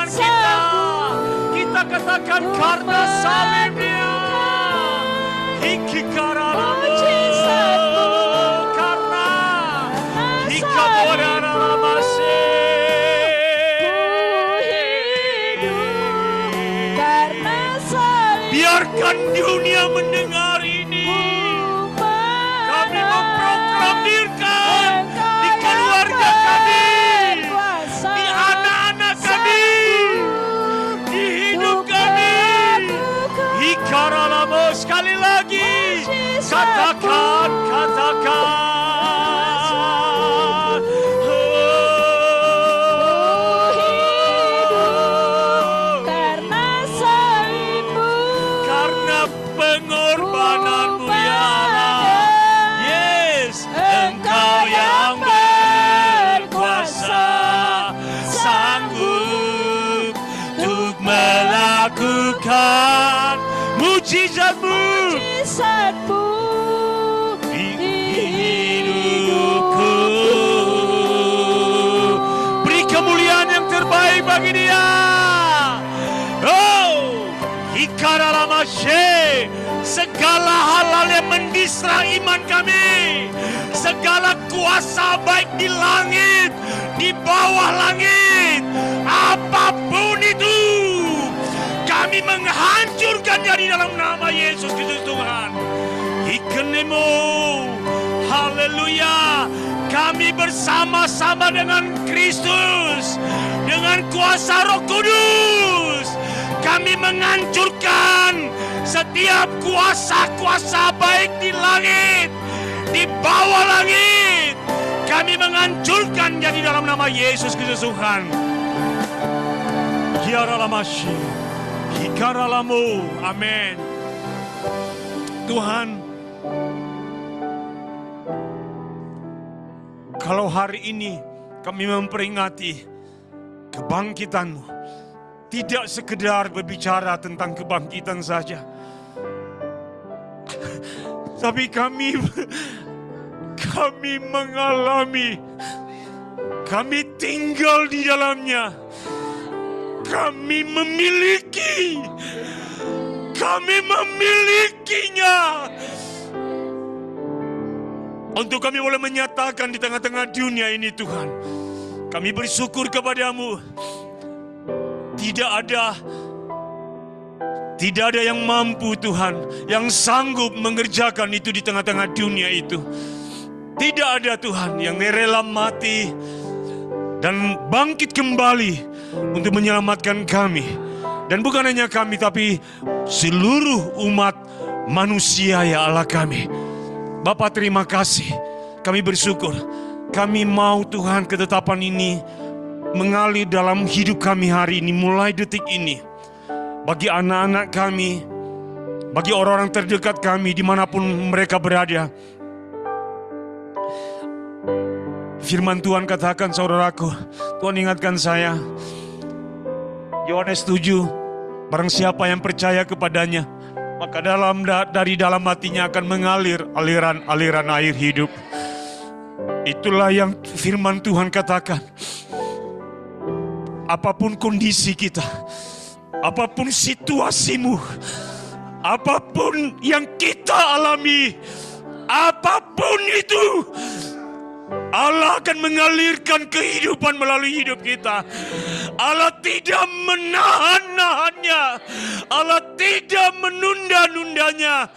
iman kita. Kita katakan karena salibnya. Hikikaralamu. Karena hikaboraramase. Biarkan dunia mendengar ini. Kami memproklamirkan di keluarga kami, di anak-anak kami, di hidup kami. Hikaralamo, sekali lagi katakan. Pengorbananmu ya Allah, yes, Engkau yang berkuasa, sanggup untuk melakukan mujizatmu di hidupku. Beri kemuliaan yang terbaik bagi Dia. Oh, Ikaralamashe. Segala hal-hal yang mendistra iman kami, segala kuasa baik di langit, di bawah langit, apapun itu, kami menghancurkannya di dalam nama Yesus Kristus Tuhan. Ikenemo, haleluya. Kami bersama-sama dengan Kristus, dengan kuasa Roh Kudus, kami menghancurkan setiap kuasa-kuasa baik di langit, di bawah langit. Kami menghancurkannya di dalam nama Yesus Kristus Tuhan. Hiaralamashi, hikaralamu, amin. Tuhan, kalau hari ini kami memperingati kebangkitan-Mu, tidak sekedar berbicara tentang kebangkitan saja, tapi kami mengalami, kami tinggal di dalamnya, kami memilikinya. Untuk kami boleh menyatakan di tengah-tengah dunia ini, Tuhan, kami bersyukur kepada-Mu. Tidak ada yang mampu, Tuhan, yang sanggup mengerjakan itu di tengah-tengah dunia itu. Tidak ada, Tuhan, yang rela mati dan bangkit kembali untuk menyelamatkan kami. Dan bukan hanya kami, tapi seluruh umat manusia, ya Allah kami. Bapa, terima kasih. Kami bersyukur. Kami mau, Tuhan, ketetapan ini mengalir dalam hidup kami hari ini, mulai detik ini. Bagi anak-anak kami, bagi orang-orang terdekat kami, dimanapun mereka berada. Firman Tuhan katakan, saudaraku, Tuhan ingatkan saya, Yohanes 7, barang siapa yang percaya kepadanya, maka dari dalam hatinya akan mengalir aliran-aliran air hidup. Itulah yang firman Tuhan katakan. Apapun kondisi kita, apapun situasimu, apapun yang kita alami, apapun itu, Allah akan mengalirkan kehidupan melalui hidup kita. Allah tidak menahan-nahannya, Allah tidak menunda-nundanya,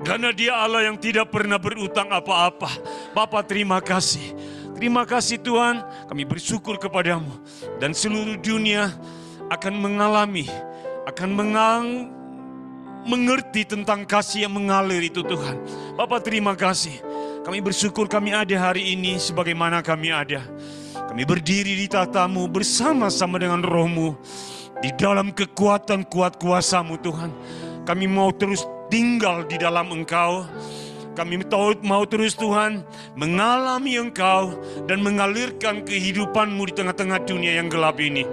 karena Dia Allah yang tidak pernah berutang apa-apa. Bapa, terima kasih. Terima kasih Tuhan, kami bersyukur kepada-Mu. Dan seluruh dunia akan mengalami, mengerti tentang kasih yang mengalir itu, Tuhan. Bapak, terima kasih. Kami bersyukur kami ada hari ini sebagaimana kami ada. Kami berdiri di tahta-Mu bersama-sama dengan Roh-Mu. Di dalam kekuatan kuat kuasa-Mu, Tuhan. Kami mau terus tinggal di dalam Engkau. Kami mau terus, Tuhan, mengalami Engkau dan mengalirkan kehidupan-Mu di tengah-tengah dunia yang gelap ini.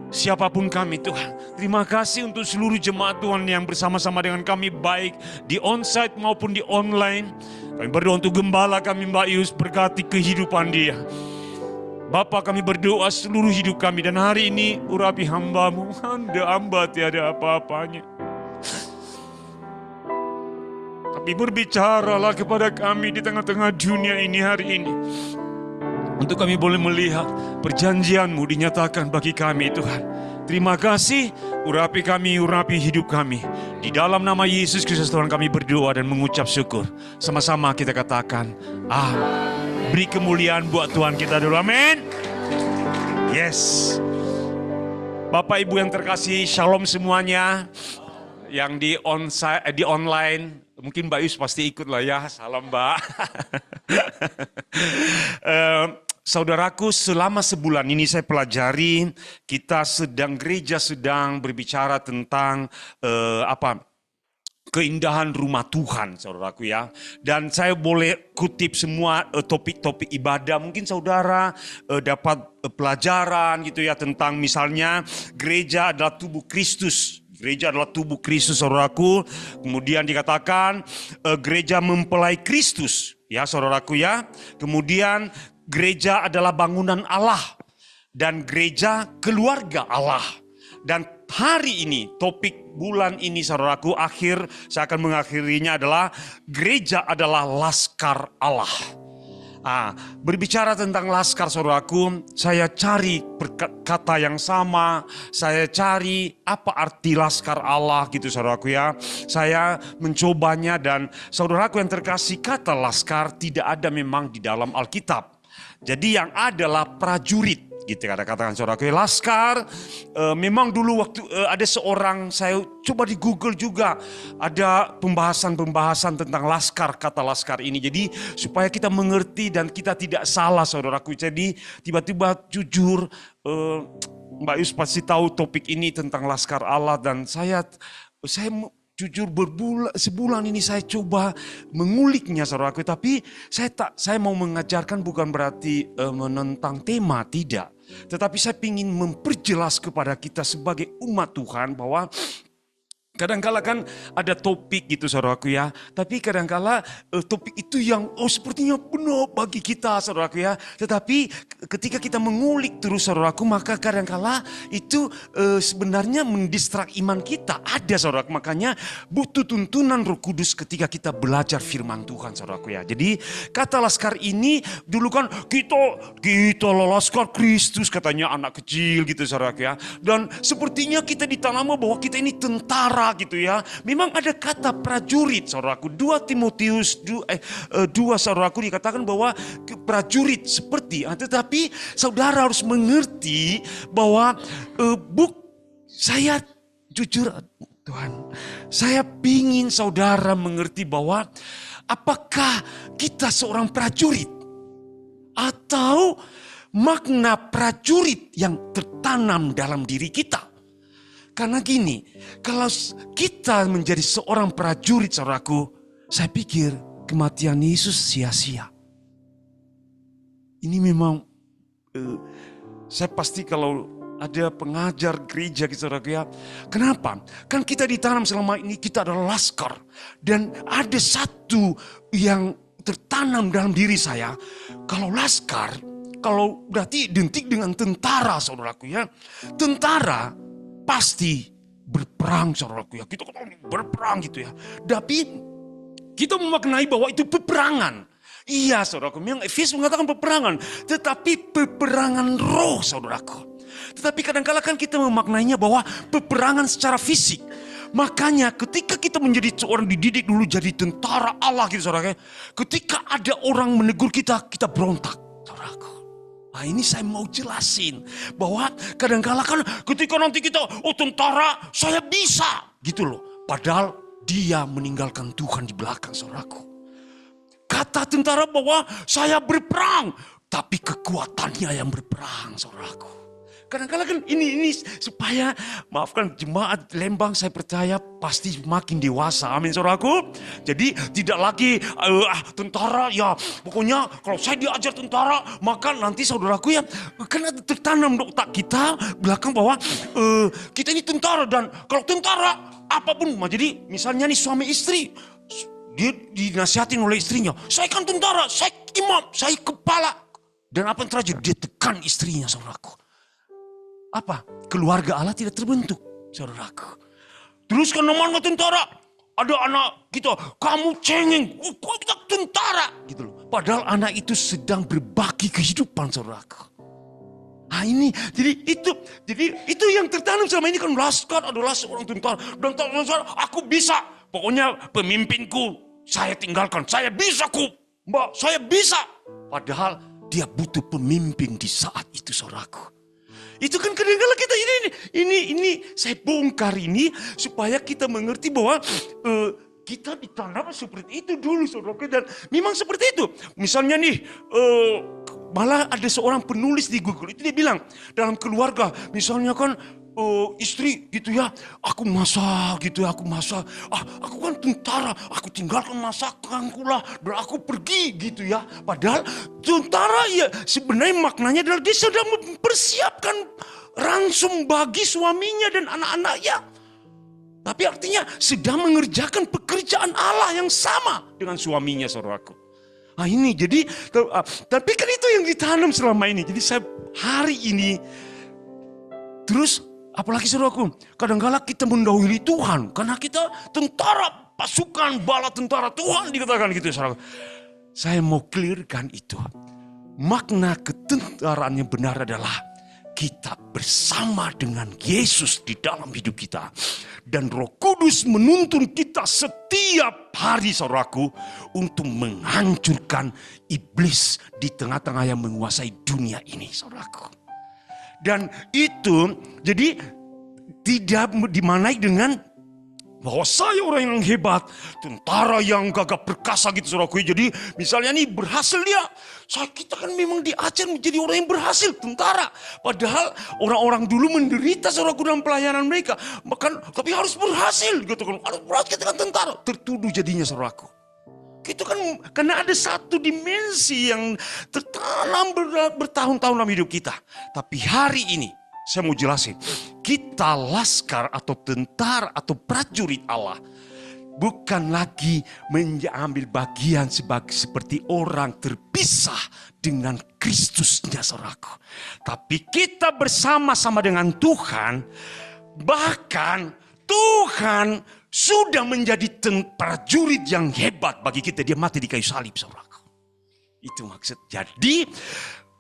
Siapapun kami, Tuhan, terima kasih untuk seluruh jemaat Tuhan yang bersama-sama dengan kami, baik di onsite maupun di online. Kami berdoa untuk gembala kami, Mbak Yus, berkati kehidupan dia. Bapa, kami berdoa seluruh hidup kami, dan hari ini urapi hamba-Mu. Hamba tiada apa-apanya, tapi berbicaralah kepada kami di tengah-tengah dunia ini hari ini, untuk kami boleh melihat perjanjian-Mu dinyatakan bagi kami Tuhan. Terima kasih, urapi kami, urapi hidup kami. Di dalam nama Yesus Kristus Tuhan kami berdoa dan mengucap syukur. Sama-sama kita katakan, beri kemuliaan buat Tuhan kita dulu, amin. Yes. Bapak Ibu yang terkasih, shalom semuanya. Yang di online, mungkin Mbak Yus pasti ikut lah ya, salam Mbak. Saudaraku, selama sebulan ini saya pelajari, gereja sedang berbicara tentang keindahan rumah Tuhan, saudaraku ya. Dan saya boleh kutip semua topik-topik ibadah. Mungkin saudara dapat pelajaran gitu ya, tentang misalnya gereja adalah tubuh Kristus. Gereja adalah tubuh Kristus, saudaraku. Kemudian dikatakan gereja mempelai Kristus, ya saudaraku ya. Kemudian gereja adalah bangunan Allah dan gereja keluarga Allah. Dan hari ini, topik bulan ini saudaraku, saya akan mengakhirinya adalah gereja adalah laskar Allah. Berbicara tentang laskar saudaraku, saya cari kata yang sama, saya cari apa arti laskar Allah gitu saudaraku ya. Saya mencobanya dan saudaraku yang terkasih, kata laskar tidak ada memang di dalam Alkitab. Jadi yang adalah prajurit gitu katakan saudaraku. Laskar memang dulu waktu ada seorang, saya coba di Google juga ada pembahasan tentang laskar, kata laskar ini. Jadi supaya kita mengerti dan kita tidak salah saudaraku. Jadi tiba-tiba jujur Mbak Yus pasti tahu topik ini tentang laskar Allah, dan saya jujur sebulan ini saya coba menguliknya saudaraku, tapi saya mau mengajarkan bukan berarti menentang tema, tidak. Tetapi saya ingin memperjelas kepada kita sebagai umat Tuhan bahwa kadang-kala kan ada topik gitu saudaraku ya. Tapi kadang-kala topik itu yang sepertinya benar bagi kita saudaraku ya. Tetapi ketika kita mengulik terus saudaraku, maka kadang-kala itu sebenarnya mendistrak iman kita. Ada saudaraku, makanya butuh tuntunan Roh Kudus ketika kita belajar firman Tuhan saudaraku ya. Jadi kata laskar ini dulu kan kita laskar Kristus katanya anak kecil gitu saudaraku ya. Dan sepertinya kita ditanam bahwa kita ini tentara gitu ya. Memang ada kata prajurit saudaraku. 2 Timotius 2 saudaraku dikatakan bahwa prajurit seperti, tetapi saudara harus mengerti bahwa saya jujur Tuhan, saya pingin saudara mengerti bahwa apakah kita seorang prajurit atau makna prajurit yang tertanam dalam diri kita. Karena gini, kalau kita menjadi seorang prajurit saudaraku, saya pikir kematian Yesus sia-sia. Ini memang, saya pasti kalau ada pengajar gereja saudaraku ya. Kenapa? Kan kita ditanam selama ini, kita adalah laskar. Dan ada satu yang tertanam dalam diri saya. Kalau laskar, kalau berarti identik dengan tentara saudaraku ya. Tentara pasti berperang saudaraku ya. Kita berperang gitu ya. Tapi kita memaknai bahwa itu peperangan. Iya saudaraku, memang Efesus mengatakan peperangan. Tetapi peperangan roh saudaraku. Tetapi kadang-kadang kan kita memaknainya bahwa peperangan secara fisik. Makanya ketika kita menjadi seorang dididik dulu jadi tentara Allah gitu saudaraku. Ketika ada orang menegur kita, kita berontak saudaraku. Nah ini saya mau jelasin bahwa kadang-kala kan ketika nanti kita tentara saya bisa gitu loh. Padahal dia meninggalkan Tuhan di belakang saudaraku. Kata tentara bahwa saya berperang, tapi kekuatannya yang berperang saudaraku. Kadang-kadang kan ini supaya, maafkan jemaat Lembang, saya percaya pasti makin dewasa. Amin saudaraku. Jadi tidak lagi tentara ya. Pokoknya kalau saya diajar tentara, maka nanti saudaraku ya, karena tertanam di otak kita belakang bahwa kita ini tentara. Dan kalau tentara apapun, jadi misalnya nih suami istri, dia dinasihatin oleh istrinya, saya kan tentara, saya imam, saya kepala Dan apa yang terjadi? Dia tekan istrinya, saudaraku. Apa? Keluarga Allah tidak terbentuk, saudaraku. Terus kan nama tentara, ada anak kita, kamu cengeng, kita tentara, gitu loh. Padahal anak itu sedang berbagi kehidupan, saudaraku. Nah ini, jadi itu yang tertanam selama ini kan Laskar adalah seorang tentara. Dan tentara, aku bisa, pokoknya pemimpinku saya tinggalkan, saya bisa mbak, saya bisa. Padahal dia butuh pemimpin di saat itu, saudaraku. Itu kan kadang-kadang kita ini saya bongkar ini supaya kita mengerti bahwa kita ditanam seperti itu dulu, saudaraku. Dan memang seperti itu. Misalnya nih, malah ada seorang penulis di Google itu dia bilang dalam keluarga, misalnya kan istri gitu ya, aku masak gitu ya, aku kan tentara, aku tinggalkan masakanku lah dan aku pergi gitu ya. Padahal tentara ya sebenarnya maknanya adalah dia sedang mempersiapkan ransum bagi suaminya dan anak-anaknya. Tapi artinya sedang mengerjakan pekerjaan Allah yang sama dengan suaminya, saudaraku. Nah ini jadi, tapi kan itu yang ditanam selama ini. Jadi saya hari ini, terus apalagi saudaraku, kadang-kala kita mendahului Tuhan. Karena kita tentara, pasukan, bala tentara Tuhan dikatakan gitu, saudaraku. Saya mau clearkan itu. Makna ketentaraan yang benar adalah kita bersama dengan Yesus di dalam hidup kita. Dan Roh Kudus menuntun kita setiap hari, saudaraku, untuk menghancurkan iblis di tengah-tengah yang menguasai dunia ini, saudaraku. Dan itu jadi tidak dimanai dengan bahwa saya orang yang hebat, tentara yang gagah perkasa gitu, saudaraku. Jadi misalnya nih berhasil dia, kita kan memang diajar menjadi orang yang berhasil, tentara. Padahal orang-orang dulu menderita, saudaraku, dalam pelayanan mereka. Bahkan tapi harus berhasil gitu kan. Harus berhasil kita kan tentara. Tertuduh jadinya, saudaraku. Itu kan karena ada satu dimensi yang tertanam bertahun-tahun dalam hidup kita. Tapi hari ini saya mau jelasin, kita laskar atau tentara atau prajurit Allah bukan lagi mengambil bagian seperti orang terpisah dengan Kristusnya, saudaraku. Tapi kita bersama-sama dengan Tuhan, bahkan Tuhan sudah menjadi prajurit yang hebat bagi kita. Dia mati di kayu salib, saudaraku. Itu maksud. Jadi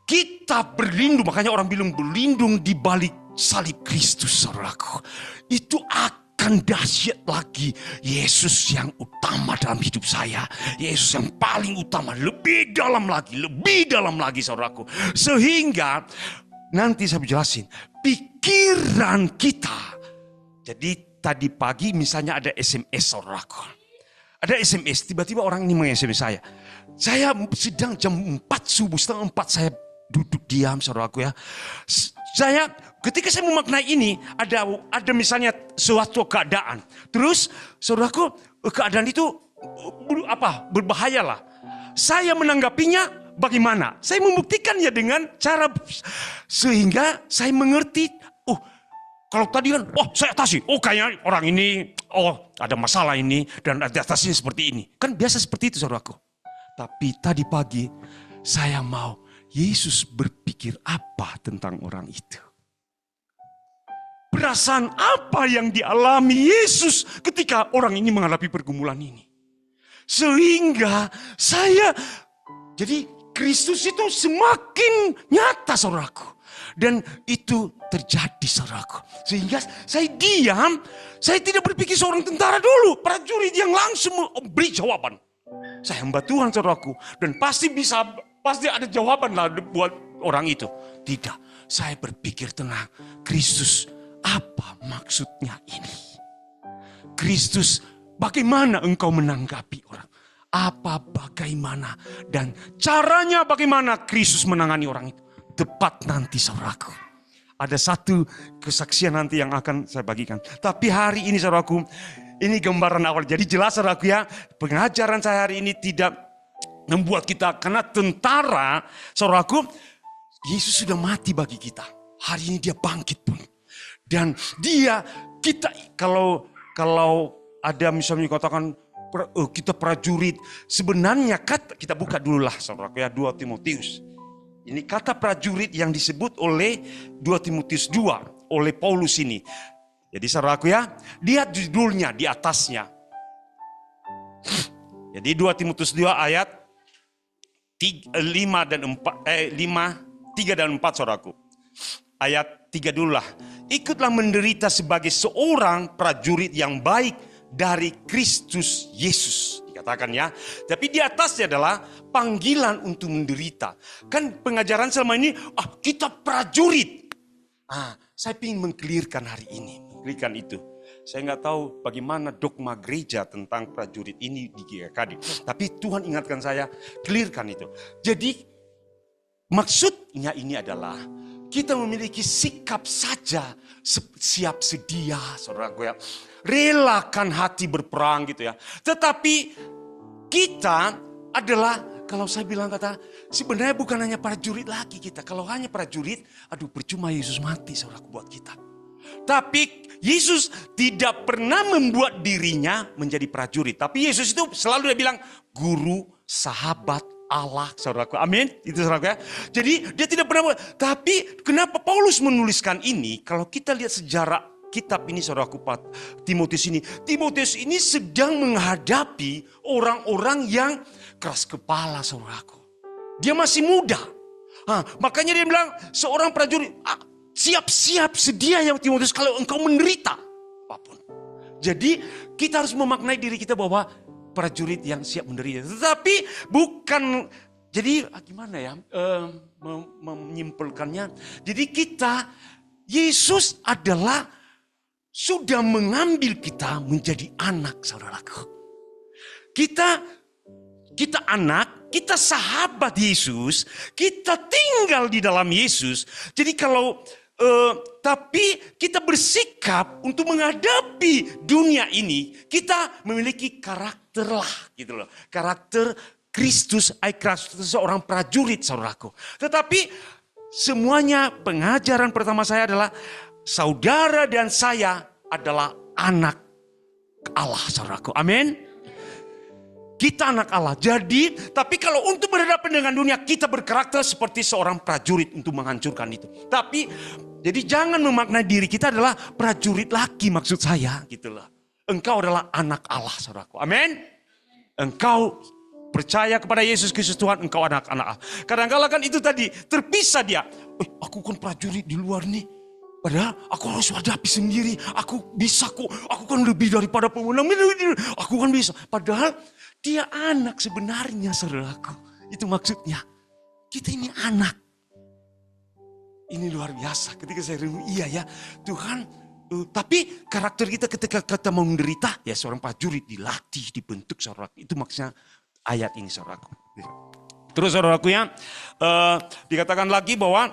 kita berlindung, makanya orang bilang berlindung di balik salib Kristus, saudaraku. Itu akan dahsyat lagi. Yesus yang utama dalam hidup saya. Yesus yang paling utama. Lebih dalam lagi, saudaraku. Sehingga nanti saya jelasin pikiran kita. Jadi tadi pagi misalnya ada SMS, saudaraku. Ada SMS, tiba-tiba orang ini meng-SMS saya. Saya sedang jam 4 subuh, setengah 4 saya duduk diam, saudaraku ya. Saya ketika saya memaknai ini ada misalnya suatu keadaan. Terus saudaraku, keadaan itu berbahaya lah. Saya menanggapinya bagaimana? Saya membuktikannya dengan cara sehingga saya mengerti. Kalau tadi kan, saya atasi. Kayaknya orang ini, ada masalah ini dan atasinya seperti ini. Kan biasa seperti itu, saudaraku. Tapi tadi pagi saya mau Yesus berpikir apa tentang orang itu? Perasaan apa yang dialami Yesus ketika orang ini menghadapi pergumulan ini? Sehingga jadi Kristus itu semakin nyata, saudaraku. Dan itu terjadi, saudaraku. Sehingga saya diam, saya tidak berpikir seorang tentara dulu, prajurit yang langsung beri jawaban. Saya hamba Tuhan, saudaraku. Dan pasti ada jawaban lah buat orang itu. Tidak, saya berpikir tenang. Kristus, apa maksudnya ini? Kristus, bagaimana engkau menanggapi orang? Bagaimana? Dan caranya bagaimana Kristus menangani orang itu? Tepat nanti, saudaraku. Ada satu kesaksian nanti yang akan saya bagikan. Tapi hari ini, saudaraku, ini gambaran awal. Jadi jelas, saudaraku ya, pengajaran saya hari ini tidak membuat kita, karena tentara, saudaraku, Yesus sudah mati bagi kita. Hari ini dia bangkit pun. Dan kita kalau ada misalnya katakan kita prajurit, sebenarnya kita buka dulu lah, saudaraku ya, 2 Timotius. Ini kata prajurit yang disebut oleh 2 Timotius 2 oleh Paulus ini. Jadi saudaraku ya, lihat judulnya di atasnya. Jadi 2 Timotius 2 ayat 3 dan 4 saudaraku. Ayat 3 dulu lah. Ikutlah menderita sebagai seorang prajurit yang baik dari Kristus Yesus. Dikatakan ya. Tapi di atasnya adalah panggilan untuk menderita. Kan pengajaran selama ini, kita prajurit. Saya ingin mengkelirkan hari ini. Mengkelirkan itu. Saya nggak tahu bagaimana dogma gereja tentang prajurit ini di GKKD. Tapi Tuhan ingatkan saya, kelirkan itu. Jadi maksudnya ini adalah kita memiliki sikap saja siap sedia, saudaraku ya. Relakan hati berperang gitu ya. Tetapi kita adalah, kalau saya bilang kata, sebenarnya bukan hanya prajurit lagi kita. Kalau hanya prajurit, percuma Yesus mati saudaraku buat kita. Tapi Yesus tidak pernah membuat dirinya menjadi prajurit. Tapi Yesus itu selalu dia bilang, guru, sahabat, Allah, saudaraku. Amin. Itu saudaraku ya. Jadi dia tidak pernah. Tapi kenapa Paulus menuliskan ini? Kalau kita lihat sejarah kitab ini saudaraku, Timotius ini. Timotius ini sedang menghadapi orang-orang yang keras kepala saudaraku. Dia masih muda. Makanya dia bilang seorang prajurit, siap-siap sedia ya Timotius kalau engkau menderita apapun. Jadi kita harus memaknai diri kita bahwa prajurit yang siap menderita. Tetapi bukan, jadi gimana ya menyimpulkannya. Jadi Yesus adalah sudah mengambil kita menjadi anak saudaraku. Kita anak, kita sahabat Yesus, kita tinggal di dalam Yesus. Jadi tapi kita bersikap untuk menghadapi dunia ini, kita memiliki karakter lah, gitu loh. Karakter Kristus, Kristus seorang prajurit, saudaraku. Tetapi semuanya pengajaran pertama saya adalah saudara dan saya adalah anak Allah, saudaraku. Amin. Kita anak Allah. Jadi, tapi kalau untuk berhadapan dengan dunia, kita berkarakter seperti seorang prajurit untuk menghancurkan itu. Tapi, jadi jangan memaknai diri kita adalah prajurit lagi maksud saya, gitu loh. Engkau adalah anak Allah, saudaraku. Amin. Engkau percaya kepada Yesus Kristus Tuhan, engkau anak-anak Allah. Kadang-kadang kan itu tadi, terpisah dia. Aku kan prajurit di luar nih. Padahal aku harus hadapi sendiri. Aku bisa kok. Aku kan lebih daripada pemenang. Aku kan bisa. Padahal dia anak sebenarnya, saudaraku. Itu maksudnya. Kita ini anak. Ini luar biasa. Ketika saya renung, iya ya Tuhan. Tapi karakter kita ketika kita mau menderita, ya seorang prajurit dilatih, dibentuk, saudaraku. Itu maksudnya ayat ini, saudaraku. Terus saudaraku ya, dikatakan lagi bahwa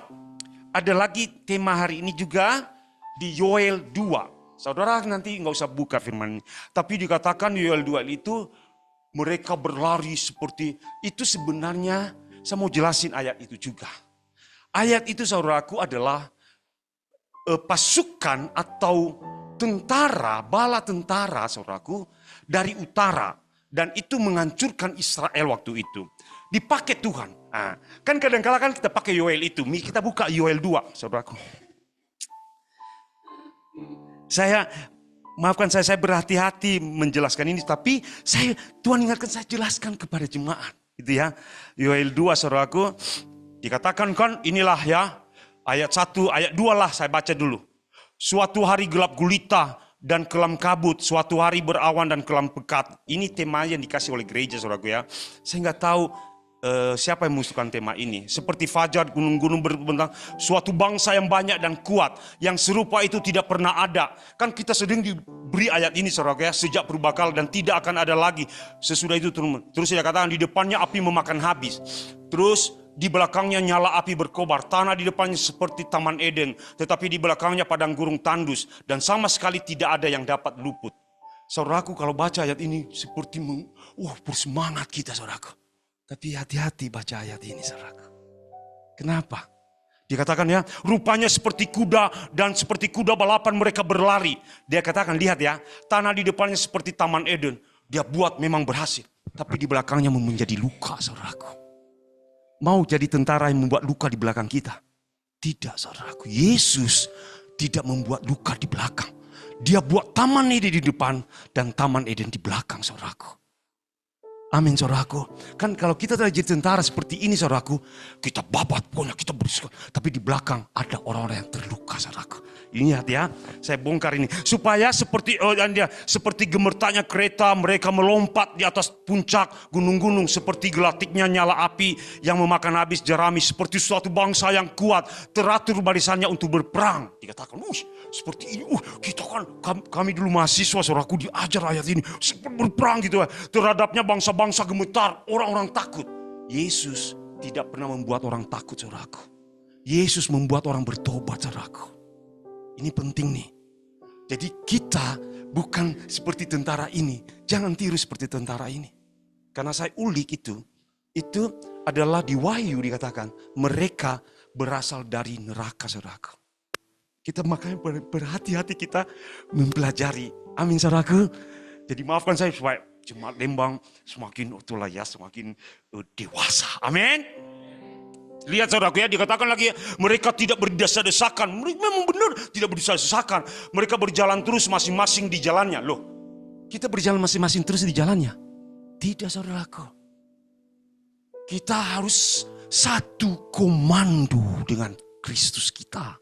ada lagi tema hari ini juga di Yoel 2. Saudara nanti nggak usah buka firman ini. Tapi dikatakan Yoel 2 itu mereka berlari seperti itu. Sebenarnya saya mau jelasin ayat itu juga. Ayat itu saudaraku adalah pasukan atau tentara, bala tentara saudaraku dari utara. Dan itu menghancurkan Israel waktu itu. Dipakai Tuhan. Kan kadang-kadang kan kita pakai Yoel itu. Kita buka Yoel 2 saudaraku. Maafkan saya berhati-hati menjelaskan ini. Tapi Tuhan ingatkan saya jelaskan kepada jemaat. Gitu ya. Yoel 2 saudaraku. Dikatakan kan inilah ya. Ayat 1, ayat 2 lah saya baca dulu. Suatu hari gelap gulita dan kelam kabut. Suatu hari berawan dan kelam pekat. Ini tema yang dikasih oleh gereja saudaraku ya. Saya nggak tahu siapa yang mengusulkan tema ini. Seperti fajar gunung-gunung berbentang. Suatu bangsa yang banyak dan kuat. Yang serupa itu tidak pernah ada. Kan kita sering diberi ayat ini saudara ya. Sejak purbakala dan tidak akan ada lagi. Sesudah itu terus dia katakan di depannya api memakan habis. Terus di belakangnya nyala api berkobar. Tanah di depannya seperti Taman Eden. Tetapi di belakangnya padang gurun tandus. Dan sama sekali tidak ada yang dapat luput. Saudaraku kalau baca ayat ini seperti bersemangat kita saudaraku. Tapi hati-hati baca ayat ini saudaraku. Kenapa? Dikatakan ya, rupanya seperti kuda dan seperti kuda balapan mereka berlari. Dia katakan, lihat ya, tanah di depannya seperti Taman Eden. Dia buat memang berhasil. Tapi di belakangnya menjadi luka saudaraku. mau jadi tentara yang membuat luka di belakang kita. Tidak, saudaraku. Yesus tidak membuat luka di belakang. Dia buat taman Eden di depan dan taman Eden di belakang, saudaraku. Amin, saudaraku. Kan kalau kita jadi tentara seperti ini, saudaraku, kita babat, pokoknya kita berusaha. Tapi di belakang ada orang-orang yang terluka, saudaraku. Ingat ya, saya bongkar ini. Supaya seperti gemertanya kereta, mereka melompat di atas puncak gunung-gunung. Seperti gelatiknya nyala api yang memakan habis jerami. Seperti suatu bangsa yang kuat, teratur barisannya untuk berperang. Dikatakan, seperti ini. Kami dulu mahasiswa, saudaraku, diajar ayat ini. Seperti berperang gitu ya. Terhadapnya bangsa-bangsa gemetar, orang-orang takut. Yesus tidak pernah membuat orang takut, saudaraku. Yesus membuat orang bertobat, saudaraku. Ini penting nih. Jadi kita bukan seperti tentara ini. Jangan tiru seperti tentara ini. Karena saya ulik itu adalah di Wahyu dikatakan. Mereka berasal dari neraka, saudaraku. Kita makanya berhati-hati kita mempelajari. Amin, saudaraku. Jadi maafkan saya supaya Jemaat Lembang semakin dewasa. Amin. Lihat saudaraku ya, dikatakan lagi mereka tidak berdesak-desakan. Mereka memang benar tidak berdesak-desakan. Mereka berjalan terus masing-masing di jalannya. Loh, kita berjalan masing-masing terus di jalannya? Tidak, saudaraku. Kita harus satu komando dengan Kristus kita.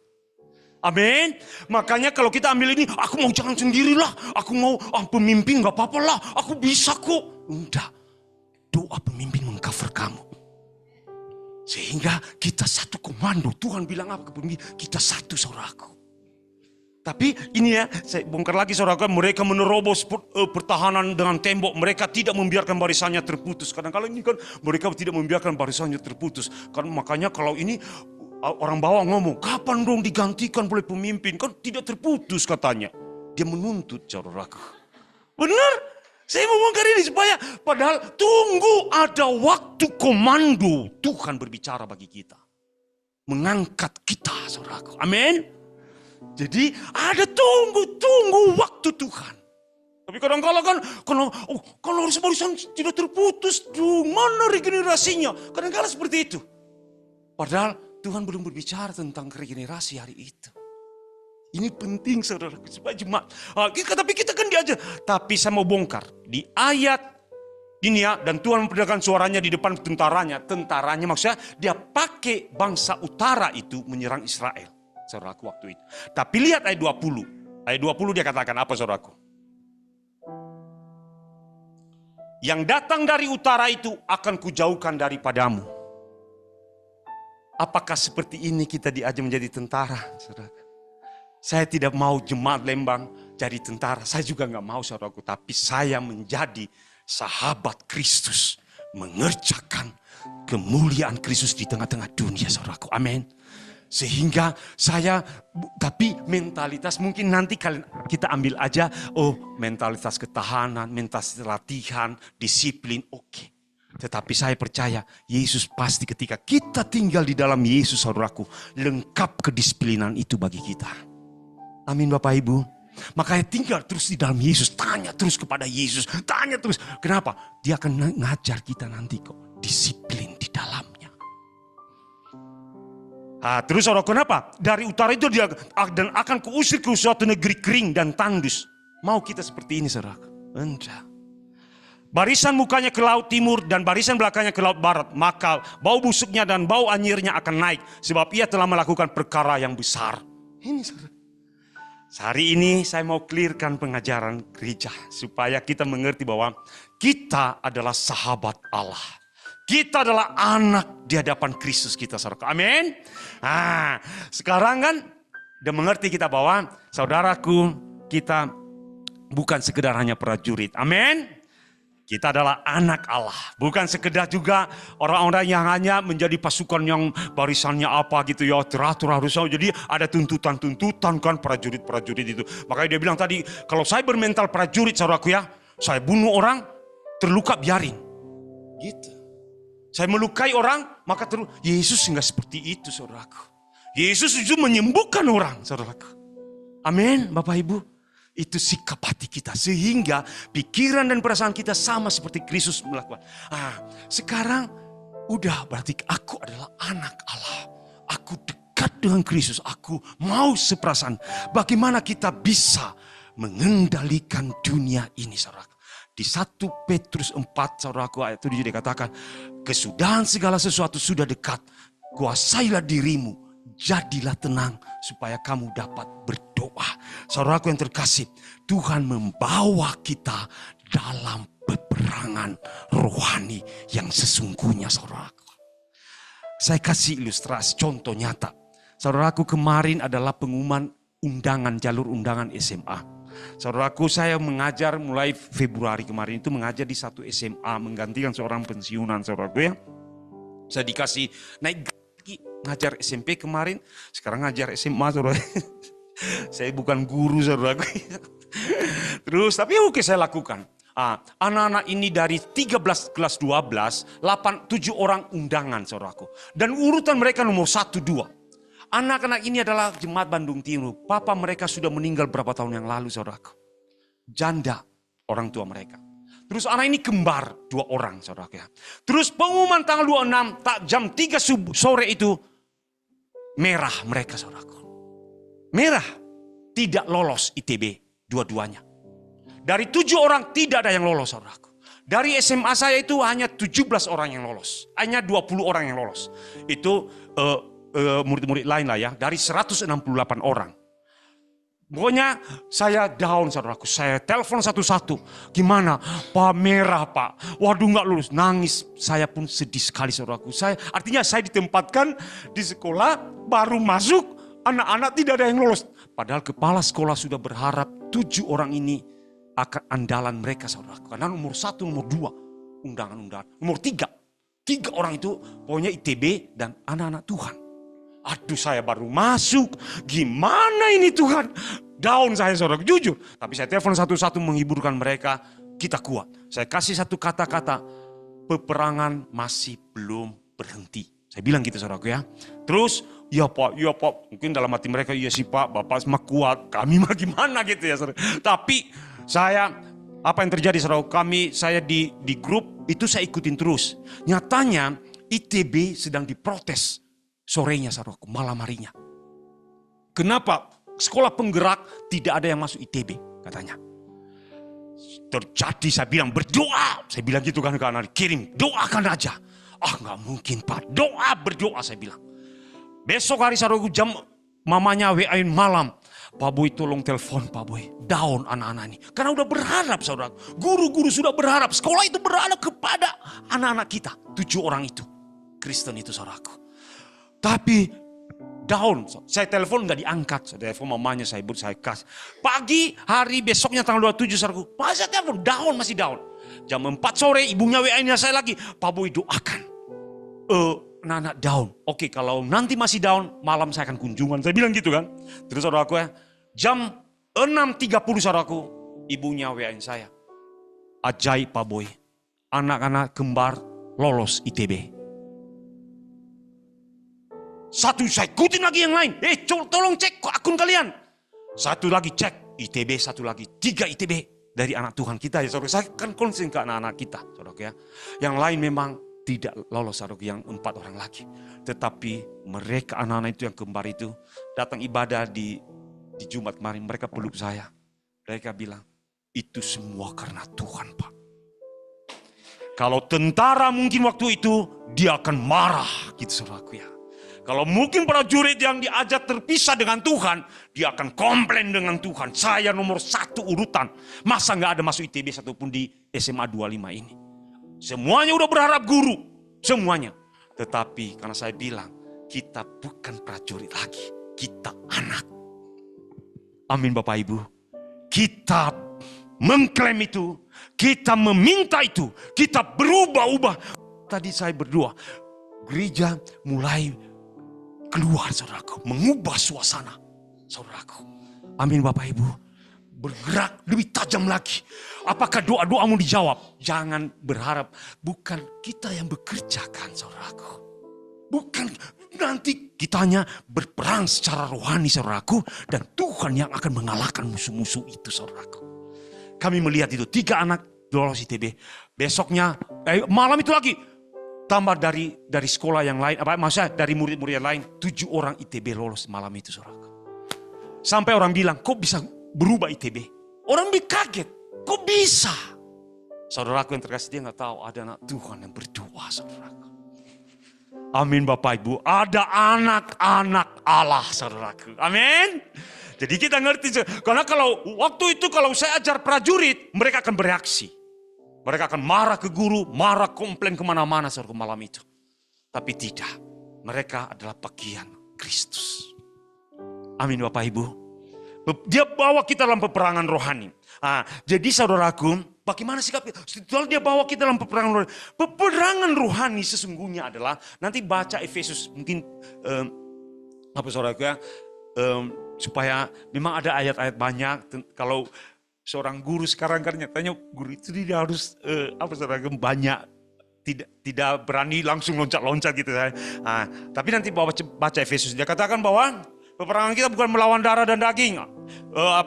Amin. Makanya kalau kita ambil ini, aku mau jalan sendirilah. Aku mau pemimpin gak apa-apa lah. Aku bisa kok. Enggak. Doa pemimpin mengcover kamu. Sehingga kita satu komando. Tuhan bilang apa ke pemimpin? Kita satu, saudaraku. Tapi ini ya, saya bongkar lagi saudaraku. Mereka menerobos pertahanan dengan tembok. Mereka tidak membiarkan barisannya terputus. Kadang-kadang ini kan mereka tidak membiarkan barisannya terputus. Kan makanya kalau ini orang bawah ngomong, kapan dong digantikan oleh pemimpin? Kan tidak terputus katanya. Dia menuntut, saudaraku. Benar? Saya mau bongkar ini supaya, padahal tunggu ada waktu komando Tuhan berbicara bagi kita. Mengangkat kita, saudaraku. Amin. Jadi ada tunggu waktu Tuhan. Tapi kadang-kadang kan, kalau harus barisan tidak terputus, mana regenerasinya? Kadang-kadang seperti itu. Padahal Tuhan belum berbicara tentang regenerasi hari itu. Ini penting saudara, supaya jemaat. Tapi kita kan diajar. Tapi saya mau bongkar. Di ayat ini ya, dan Tuhan memperdengarkan suaranya di depan tentaranya. Tentaranya maksudnya dia pakai bangsa utara itu menyerang Israel. Saudaraku waktu itu. Tapi lihat ayat 20. Ayat 20 dia katakan apa saudaraku? Yang datang dari utara itu akan kujauhkan daripadamu. Apakah seperti ini kita diajar menjadi tentara, saudaraku? Saya tidak mau jemaat Lembang jadi tentara. Saya juga gak mau saudaraku. Tapi saya menjadi sahabat Kristus. Mengerjakan kemuliaan Kristus di tengah-tengah dunia saudaraku. Amin. Sehingga saya, tapi mentalitas mungkin nanti kita ambil aja. Oh, mentalitas ketahanan, mentalitas latihan, disiplin, oke. Tetapi saya percaya Yesus pasti ketika kita tinggal di dalam Yesus saudaraku. Lengkap kedisiplinan itu bagi kita. Amin Bapak Ibu. Makanya tinggal terus di dalam Yesus. Tanya terus kepada Yesus. Tanya terus. Kenapa? Dia akan ngajar kita nanti kok. Disiplin di dalamnya. Terus saudara kenapa? Dari utara itu dia dan akan kuusir ke suatu negeri kering dan tandus. Mau kita seperti ini saudara? Enggak. Barisan mukanya ke laut timur dan barisan belakangnya ke laut barat. Maka bau busuknya dan bau anyirnya akan naik. Sebab ia telah melakukan perkara yang besar. Ini saudara. Hari ini saya mau clearkan pengajaran gereja. Supaya kita mengerti bahwa kita adalah sahabat Allah. Kita adalah anak di hadapan Kristus kita saudara. Amin. Sekarang kan udah mengerti kita bahwa saudaraku kita bukan sekedar hanya prajurit. Amin. Kita adalah anak Allah. Bukan sekedar juga orang-orang yang hanya menjadi pasukan yang barisannya apa gitu ya. Teratur harusnya. Jadi ada tuntutan-tuntutan kan prajurit-prajurit itu. Makanya dia bilang tadi, kalau saya bermental prajurit saudaraku ya. Saya bunuh orang, terluka biarin. Gitu. Saya melukai orang, maka Yesus enggak seperti itu saudaraku. Yesus itu menyembuhkan orang saudaraku. Amin Bapak Ibu. Itu sikap hati kita. Sehingga pikiran dan perasaan kita sama seperti Kristus melakukan. Sekarang Udah, berarti aku adalah anak Allah. Aku dekat dengan Kristus. Aku mau seperasaan. Bagaimana kita bisa mengendalikan dunia ini, saudara? Di 1 Petrus 4, saudaraku, ayat 7 dikatakan, kesudahan segala sesuatu sudah dekat. Kuasailah dirimu, jadilah tenang supaya kamu dapat berdoa. Saudaraku yang terkasih, Tuhan membawa kita dalam peperangan rohani yang sesungguhnya, saudaraku. Saya kasih ilustrasi, contoh nyata. Saudaraku, kemarin adalah pengumuman undangan, jalur undangan SMA. Saudaraku, saya mengajar mulai Februari kemarin itu mengajar di satu SMA, menggantikan seorang pensiunan, saudaraku ya. Saya dikasih naik lagi, ngajar SMP kemarin, sekarang ngajar SMA, saudara. Saya bukan guru, saudaraku. Terus, tapi oke saya lakukan. Anak-anak ini dari 13 kelas 12, 7 orang undangan, saudaraku. Dan urutan mereka nomor 1, 2. Anak-anak ini adalah jemaat Bandung Timur. Papa mereka sudah meninggal berapa tahun yang lalu, saudaraku. Janda orang tua mereka. Terus anak ini kembar 2 orang, saudaraku ya. Terus pengumuman tanggal 26, jam 3 sore itu, merah mereka, saudaraku. Merah, tidak lolos ITB dua-duanya. Dari 7 orang tidak ada yang lolos, saudaraku. Dari SMA saya itu hanya 17 orang yang lolos. Hanya 20 orang yang lolos. Itu murid-murid lain lah ya. Dari 168 orang. Pokoknya saya down, saudaraku. Saya telepon satu-satu. Gimana? Pak, merah pak. Waduh gak lulus. Nangis. Saya pun sedih sekali, saudaraku. Artinya saya ditempatkan di sekolah. Baru masuk. Anak-anak tidak ada yang lolos. Padahal kepala sekolah sudah berharap 7 orang ini akan andalan mereka, saudaraku. Karena nomor 1, nomor 2 undangan-undangan. Nomor 3 orang itu pokoknya ITB dan anak-anak Tuhan. Aduh, saya baru masuk. Gimana ini Tuhan? Down saya, saudaraku, jujur. Tapi saya telepon satu-satu menghibur mereka. Kita kuat. Saya kasih satu kata-kata. Peperangan masih belum berhenti. Saya bilang gitu, saudaraku ya. Terus, ya pak. Mungkin dalam hati mereka, iya sih pak, bapak mah kuat. Kami mah gimana gitu ya, saudara. Tapi apa yang terjadi, saudara? Saya di grup itu saya ikutin terus. Nyatanya ITB sedang diprotes sorenya, saudaraku, malam harinya. Kenapa sekolah penggerak tidak ada yang masuk ITB katanya? Terjadi, saya bilang berdoa. Saya bilang gitu kan ke anak, kirim doakan aja. Nggak mungkin pak, berdoa saya bilang. Besok hari, saudaraku, jam mamanya WA-in malam. Pak Boy tolong telepon Pak Boy. Down anak-anak ini. Karena udah berharap, saudara. Guru-guru sudah berharap. Sekolah itu berharap kepada anak-anak kita. 7 orang itu. Kristen itu, saudaraku. Tapi down. Saya telepon gak diangkat. Saya telepon mamanya, saya kasih. Pagi hari besoknya tanggal 27, saudaraku. Saya telepon, down, masih down. Jam 4 sore ibunya WA-in saya lagi. Pak Boy doakan. Anak-anak down. Oke, kalau nanti masih down, malam saya akan kunjungan. Saya bilang gitu kan. Terus saudaraku ya, jam 6.30 saudaraku, ibunya WA-in saya. Ajaib Pak Boy, anak-anak kembar lolos ITB. Satu saya ikutin lagi yang lain. Tolong cek akun kalian. Satu lagi cek ITB, satu lagi 3 ITB dari anak Tuhan kita ya saudara. Saya kan konsen ke anak-anak kita, saudara ya. Yang lain memang tidak lolos, saudara, yang 4 orang lagi. Tetapi mereka anak-anak itu yang kembar itu datang ibadah di Jumat kemarin, mereka peluk saya. Mereka bilang, itu semua karena Tuhan, Pak. Kalau tentara mungkin waktu itu dia akan marah, gitu saudaraku ya. Kalau mungkin prajurit yang diajak terpisah dengan Tuhan, dia akan komplain dengan Tuhan. Saya nomor 1 urutan. Masa gak ada masuk ITB satupun di SMA 25 ini. Semuanya udah berharap guru. Semuanya. Tetapi karena saya bilang, kita bukan prajurit lagi. Kita anak. Amin Bapak Ibu. Kita mengklaim itu. Kita meminta itu. Kita berubah-ubah. Tadi saya berdoa. Gereja mulai keluar, saudaraku. Mengubah suasana, saudaraku. Amin Bapak Ibu. Bergerak lebih tajam lagi. Apakah doa-doamu dijawab? Jangan berharap. Bukan kita yang bekerjakan, saudaraku. Bukan nanti kitanya berperang secara rohani, saudaraku. Dan Tuhan yang akan mengalahkan musuh-musuh itu, saudaraku. Kami melihat itu 3 anak lolos ITB. Besoknya, malam itu lagi. tambah dari sekolah yang lain, maksudnya dari murid-murid yang lain, 7 orang ITB lolos malam itu, saudara. Sampai orang bilang, kok bisa berubah ITB? Orang kaget, kok bisa? Saudaraku yang terkasih, dia nggak tahu ada anak Tuhan yang berdoa, saudaraku. Amin Bapak Ibu, ada anak-anak Allah, saudaraku. Amin. Jadi kita ngerti, karena kalau waktu itu kalau saya ajar prajurit, mereka akan bereaksi. Mereka akan marah ke guru, marah komplain kemana-mana saudara malam itu. Tapi tidak, mereka adalah bagian Kristus. Amin Bapak Ibu. Dia bawa kita dalam peperangan rohani. Jadi saudaraku, bagaimana sikap kita? Setelah dia bawa kita dalam peperangan rohani. Peperangan rohani sesungguhnya adalah, nanti baca Efesus mungkin, saudaraku ya, supaya memang ada ayat-ayat banyak. Kalau seorang guru sekarang kan nyatanya guru itu dia harus banyak, tidak berani langsung loncat-loncat gitu. Tapi nanti baca Efesus, dia katakan bahwa peperangan kita bukan melawan darah dan daging,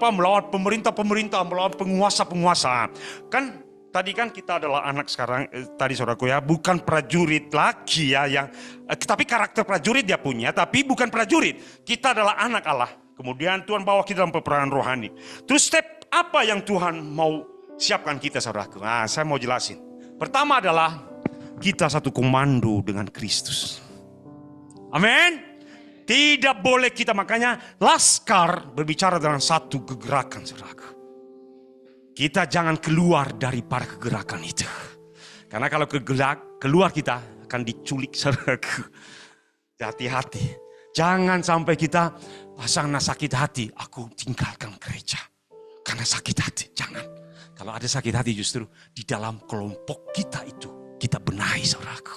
melawan pemerintah-pemerintah, melawan penguasa-penguasa. Kan tadi kan kita adalah anak sekarang, tadi saudaraku ya, bukan prajurit lagi ya, tapi karakter prajurit dia punya, tapi bukan prajurit. Kita adalah anak Allah. Kemudian Tuhan bawa kita dalam peperangan rohani. Terus step apa yang Tuhan mau siapkan kita, saudaraku? Saya mau jelasin. Pertama adalah kita satu komando dengan Kristus. Amin. Tidak boleh kita, makanya laskar berbicara dengan satu kegerakan, saudaraku. Kita jangan keluar dari para kegerakan itu. Karena kalau keluar kita akan diculik, saudaraku. Hati-hati. Jangan sampai kita pasang sakit hati, aku tinggalkan gereja karena sakit hati. Jangan. Kalau ada sakit hati justru di dalam kelompok kita itu kita benahi, saudaraku.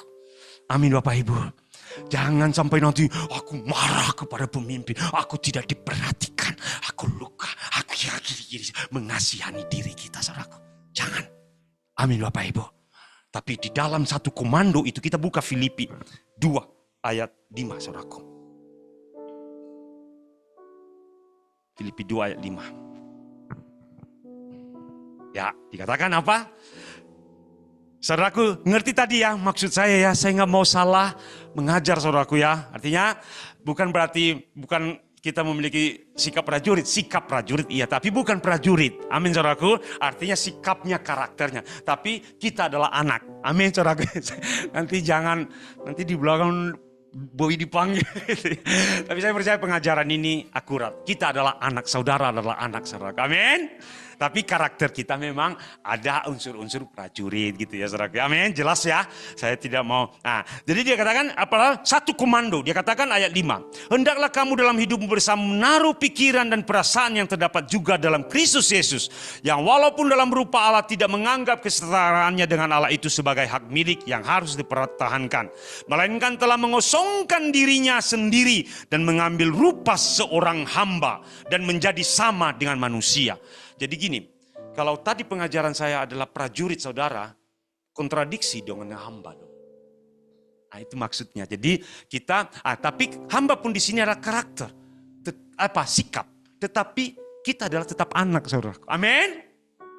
Amin Bapak Ibu. Jangan sampai nanti aku marah kepada pemimpin, aku tidak diperhatikan, aku luka, aku mengasihani diri kita, saudaraku. Jangan. Amin Bapak Ibu. Tapi di dalam satu komando itu kita buka Filipi 2 ayat 5, saudaraku. Filipi 2 ayat 5. Ya, dikatakan apa? Saudaraku, ngerti tadi ya maksud saya ya, saya nggak mau salah mengajar saudaraku ya. Artinya bukan kita memiliki sikap prajurit iya, tapi bukan prajurit. Amin saudaraku, artinya sikapnya, karakternya. Tapi kita adalah anak. Amin saudaraku. Nanti di belakang Boy dipanggil. Tapi saya percaya pengajaran ini akurat. Kita adalah anak, saudara adalah anak, saudara. Amin. Tapi karakter kita memang ada unsur-unsur prajurit gitu ya, saudara. Amin. Jelas ya. Saya tidak mau. Jadi dia katakan apalah satu komando. Dia katakan ayat 5. Hendaklah kamu dalam hidupmu bersama menaruh pikiran dan perasaan yang terdapat juga dalam Kristus Yesus, yang walaupun dalam rupa Allah tidak menganggap kesetaraannya dengan Allah itu sebagai hak milik yang harus dipertahankan, melainkan telah mengosongkan dirinya sendiri dan mengambil rupa seorang hamba dan menjadi sama dengan manusia. Jadi gini, kalau tadi pengajaran saya adalah prajurit saudara, kontradiksi dengan hamba dong. Itu maksudnya. Jadi kita, tapi hamba pun di sini adalah karakter, sikap. Tetapi kita adalah tetap anak, saudara. Amin.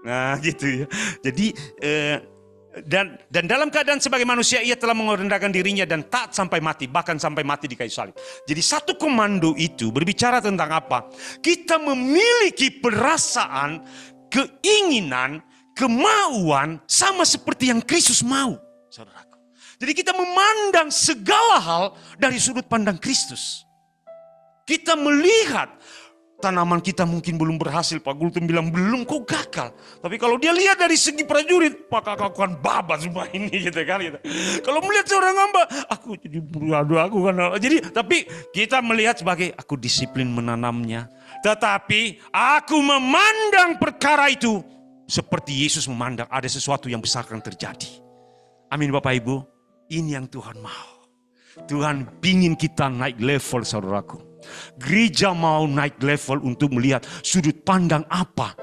Nah gitu ya. Jadi dan dalam keadaan sebagai manusia ia telah merendahkan dirinya dan taat sampai mati, bahkan sampai mati di kayu salib. Jadi satu komando itu berbicara tentang apa? Kita memiliki perasaan, keinginan, kemauan sama seperti yang Kristus mau, saudaraku. Jadi kita memandang segala hal dari sudut pandang Kristus. Kita melihat tanaman kita mungkin belum berhasil, Pak Gultum bilang belum, kok gagal. Tapi kalau dia lihat dari segi prajurit, maka aku akan babat semua ini gitu kan. Gitu. Kalau melihat seorang hamba, aku jadi aku kan. Jadi tapi kita melihat sebagai aku disiplin menanamnya. Tetapi aku memandang perkara itu seperti Yesus memandang, ada sesuatu yang besar akan terjadi. Amin Bapak Ibu, ini yang Tuhan mau. Tuhan pingin kita naik level, saudaraku. Gereja mau naik level untuk melihat sudut pandang apa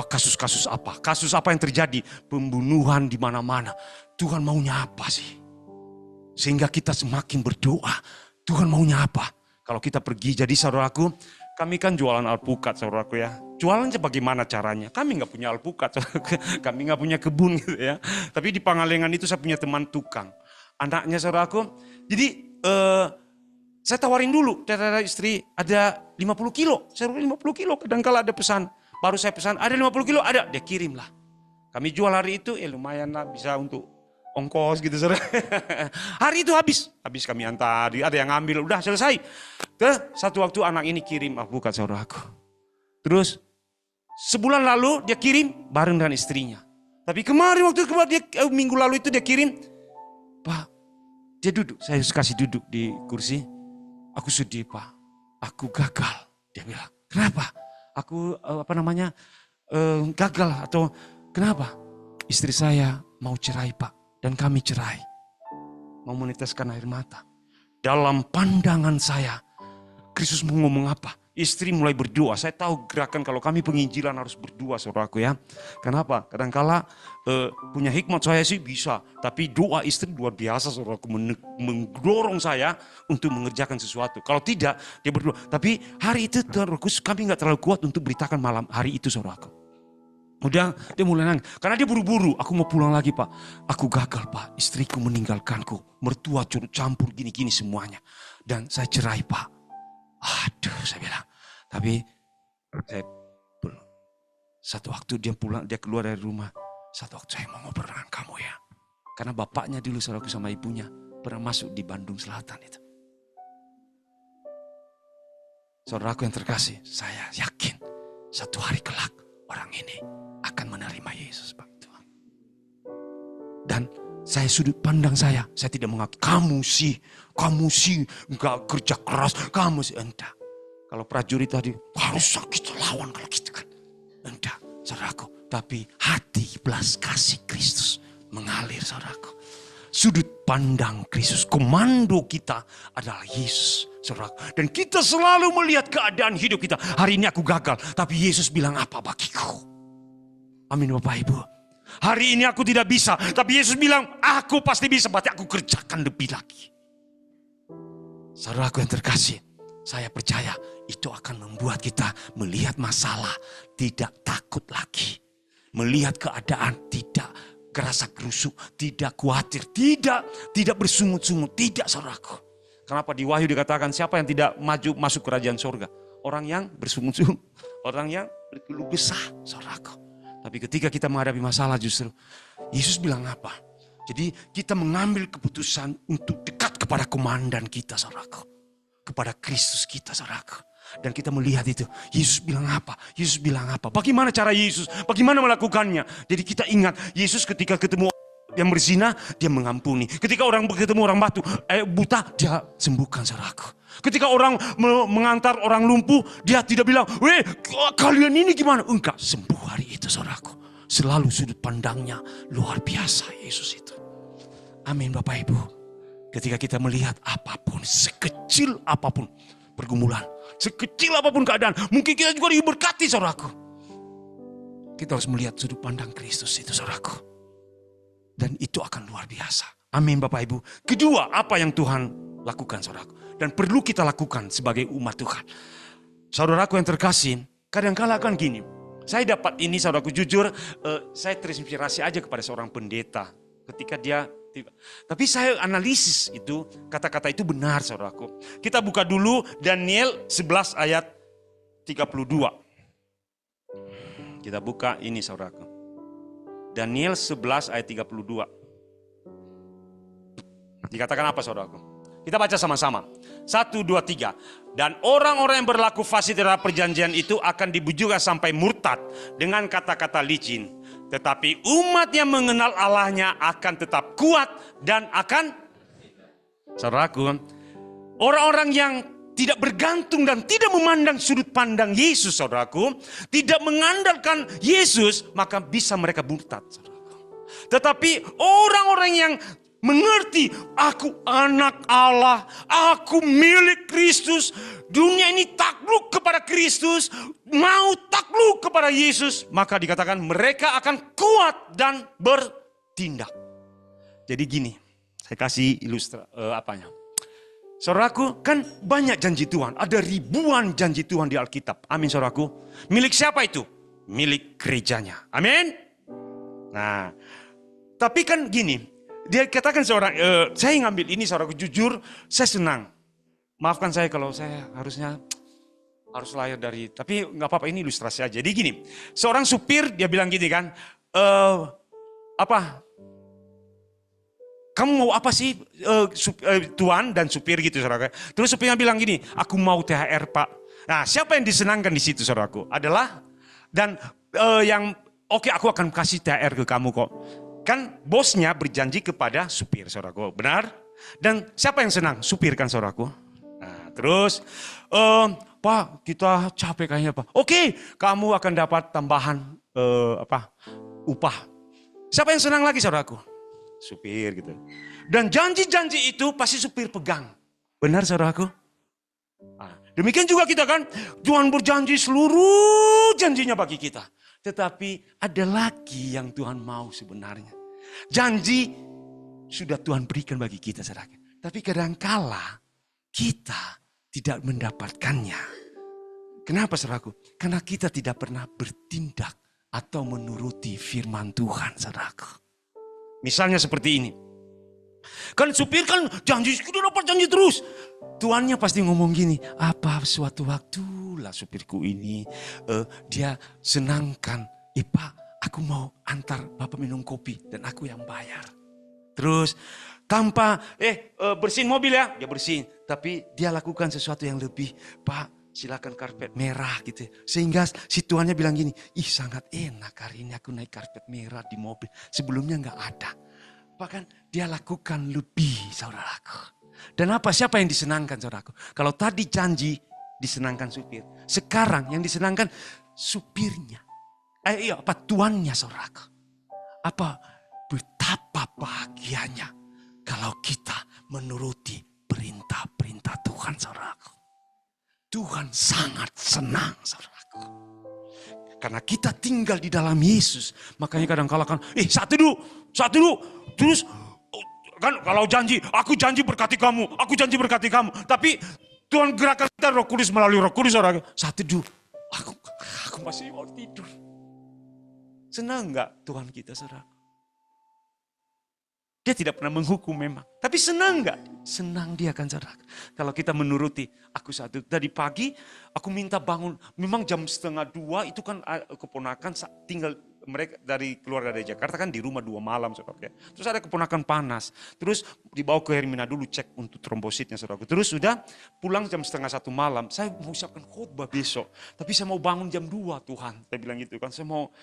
kasus-kasus apa. Kasus apa yang terjadi, pembunuhan di mana-mana. Tuhan maunya apa sih? Sehingga kita semakin berdoa, Tuhan maunya apa? Kalau kita pergi, jadi saudaraku, kami kan jualan alpukat, saudaraku ya. Jualannya bagaimana caranya? Kami nggak punya alpukat, kami nggak punya kebun gitu ya. Tapi di Pangalengan itu saya punya teman tukang. anaknya saudaraku. Jadi saya tawarin dulu, terhadap istri ada 50 kilo. Saya 50 kilo, kadang-kala ada pesan. Baru saya pesan, ada 50 kilo, ada. Dia kirim lah. Kami jual hari itu, lumayan lah bisa untuk ongkos gitu saudara. Hari itu habis kami antar, ada yang ngambil, udah selesai. Terus satu waktu anak ini kirim, bukan saudaraku. Terus sebulan lalu dia kirim bareng dengan istrinya. Tapi kemarin waktu minggu lalu itu dia kirim, Pak, dia duduk, saya kasih duduk di kursi. Aku sedih Pak, aku gagal. Dia bilang, kenapa? Aku gagal atau kenapa? Istri saya mau cerai Pak, dan kami cerai. Mau meneteskan air mata. Dalam pandangan saya, Kristus mau ngomong apa? Istri mulai berdoa. Saya tahu gerakan kalau kami penginjilan harus berdoa saudaraku ya. Kenapa? Kadang-kala punya hikmat saya sih bisa. Tapi doa istri luar biasa saudaraku. Mendorong saya untuk mengerjakan sesuatu. Kalau tidak dia berdoa. Tapi hari itu kami gak terlalu kuat untuk beritakan malam hari itu saudaraku. Udah dia mulai nangis. Karena dia buru-buru. Aku mau pulang lagi Pak. Aku gagal Pak. Istriku meninggalkanku. Mertua curut campur gini-gini semuanya. Dan saya cerai Pak. Aduh, saya bilang. Tapi satu waktu dia pulang, dia keluar dari rumah. Satu waktu saya mau ngobrol dengan kamu ya. Karena bapaknya dulu saudaraku sama ibunya pernah masuk di Bandung Selatan itu. Saudaraku yang terkasih, saya yakin satu hari kelak orang ini akan menerima Yesus Pak Tuhan. Dan saya sudut pandang saya tidak mengaku kamu sih enggak kerja keras, kamu sih enggak. Kalau prajurit tadi harus kita lawan kalau gitu kan. Enggak, saudaraku. Tapi hati belas kasih Kristus mengalir saudaraku. Sudut pandang Kristus, komando kita adalah Yesus saudaraku. Dan kita selalu melihat keadaan hidup kita. Hari ini aku gagal, tapi Yesus bilang apa bagiku? Amin Bapak Ibu. Hari ini aku tidak bisa, tapi Yesus bilang, aku pasti bisa, berarti aku kerjakan lebih lagi. Saudaraku yang terkasih, saya percaya itu akan membuat kita melihat masalah, tidak takut lagi. Melihat keadaan, tidak kerasa gerusuk, tidak khawatir, tidak bersungut-sungut, tidak saudaraku. Kenapa di Wahyu dikatakan siapa yang tidak maju masuk kerajaan surga? Orang yang bersungut-sungut, orang yang berkeluh kesah, saudaraku. Tapi ketika kita menghadapi masalah justru Yesus bilang apa? Jadi kita mengambil keputusan untuk dekat kepada komandan kita saudaraku. Kepada Kristus kita saudaraku. Dan kita melihat itu. Yesus bilang apa? Yesus bilang apa? Bagaimana cara Yesus? Bagaimana melakukannya? Jadi kita ingat Yesus ketika ketemu yang berzina, dia mengampuni. Ketika orang ketemu orang buta, dia sembuhkan saudaraku. Ketika orang mengantar orang lumpuh, dia tidak bilang, weh kalian ini gimana? Enggak, sembuh hari itu saudaraku. Selalu sudut pandangnya luar biasa Yesus itu. Amin Bapak Ibu. Ketika kita melihat apapun, sekecil apapun pergumulan, sekecil apapun keadaan, mungkin kita juga diberkati saudaraku. Kita harus melihat sudut pandang Kristus itu saudaraku. Dan itu akan luar biasa. Amin Bapak Ibu. Kedua, apa yang Tuhan lakukan saudaraku. Dan perlu kita lakukan sebagai umat Tuhan. Saudaraku yang terkasih, kadang-kala kan gini. Saya dapat ini saudaraku jujur, saya terinspirasi aja kepada seorang pendeta. Ketika dia, tapi saya analisis itu, kata-kata itu benar saudaraku. Kita buka dulu Daniel 11 ayat 32. Kita buka ini saudaraku. Daniel 11 ayat 32. Dikatakan apa saudaraku? Kita baca sama-sama. 1, 2, 3. Dan orang-orang yang berlaku fasik terhadap perjanjian itu akan dibujukkan sampai murtad dengan kata-kata licin. Tetapi umat yang mengenal Allahnya akan tetap kuat dan akan, saudaraku, orang-orang yang tidak bergantung dan tidak memandang sudut pandang Yesus, saudaraku, tidak mengandalkan Yesus, maka bisa mereka murtad, saudaraku. Tetapi orang-orang yang mengerti, aku anak Allah, aku milik Kristus, dunia ini takluk kepada Kristus, mau takluk kepada Yesus, maka dikatakan mereka akan kuat dan bertindak. Jadi gini, saya kasih apanya. Saudaraku, kan banyak janji Tuhan. Ada ribuan janji Tuhan di Alkitab. Amin saudaraku. Milik siapa itu? Milik gerejanya. Amin. Nah, tapi kan gini. Dia katakan seorang, saya ngambil ini saudaraku, jujur saya senang. Maafkan saya kalau saya harus lahir dari, tapi nggak apa-apa, ini ilustrasi aja. Jadi gini, seorang supir dia bilang gini kan, kamu mau apa sih tuan dan supir gitu saudara. Terus supirnya bilang gini, aku mau THR Pak. Nah siapa yang disenangkan di situ saudaraku? Adalah, dan yang oke, aku akan kasih THR ke kamu kok. Kan bosnya berjanji kepada supir saudaraku, benar? Dan siapa yang senang? Supir kan saudaraku. Nah terus, Pak kita capek kayaknya Pak. Oke, kamu akan dapat tambahan upah. Siapa yang senang lagi saudaraku? Supir gitu. Dan janji-janji itu pasti supir pegang. Benar saudaraku? Nah, demikian juga kita kan, Tuhan berjanji seluruh janjinya bagi kita. Tetapi ada lagi yang Tuhan mau sebenarnya. Janji sudah Tuhan berikan bagi kita saudara. Tapi kadangkala kita tidak mendapatkannya. Kenapa saudaraku? Karena kita tidak pernah bertindak atau menuruti firman Tuhan saudaraku. Misalnya seperti ini. Kan supir kan janji, sudah dapat janji terus. Tuannya pasti ngomong gini, apa suatu waktu lah supirku ini, dia senangkan, Pak aku mau antar Bapak minum kopi dan aku yang bayar. Terus tanpa, bersihin mobil ya, dia bersihin. Tapi dia lakukan sesuatu yang lebih, Pak silakan karpet merah gitu. Sehingga si tuannya bilang gini, ih sangat enak hari ini aku naik karpet merah di mobil. Sebelumnya gak ada. Bahkan dia lakukan lebih saudaraku. Dan siapa yang disenangkan saudaraku? Kalau tadi janji disenangkan supir. Sekarang yang disenangkan supirnya. Tuannya saudaraku. Betapa bahagianya kalau kita menuruti perintah-perintah Tuhan saudaraku. Tuhan sangat senang saudaraku. Karena kita tinggal di dalam Yesus. Makanya kadang-kala kan, satu dulu. Terus kan kalau janji, aku janji berkati kamu. Tapi Tuhan gerakan kita Roh Kudus melalui Roh Kudus saudara. Satu dulu, aku masih mau tidur. Senang enggak Tuhan kita saudara? Dia tidak pernah menghukum memang. Tapi senang enggak? Senang dia kan saudara. Kalau kita menuruti, aku tadi pagi aku minta bangun. Memang jam 1:30 itu kan keponakan tinggal mereka dari keluarga dari Jakarta kan di rumah 2 malam saudara. Terus ada keponakan panas. Terus dibawa ke Hermina dulu cek untuk trombositnya saudara. Terus sudah pulang jam 1:30 malam. Saya mau siapkan khotbah besok. Tapi saya mau bangun jam 2 Tuhan. Saya bilang gitu kan. Saya mau,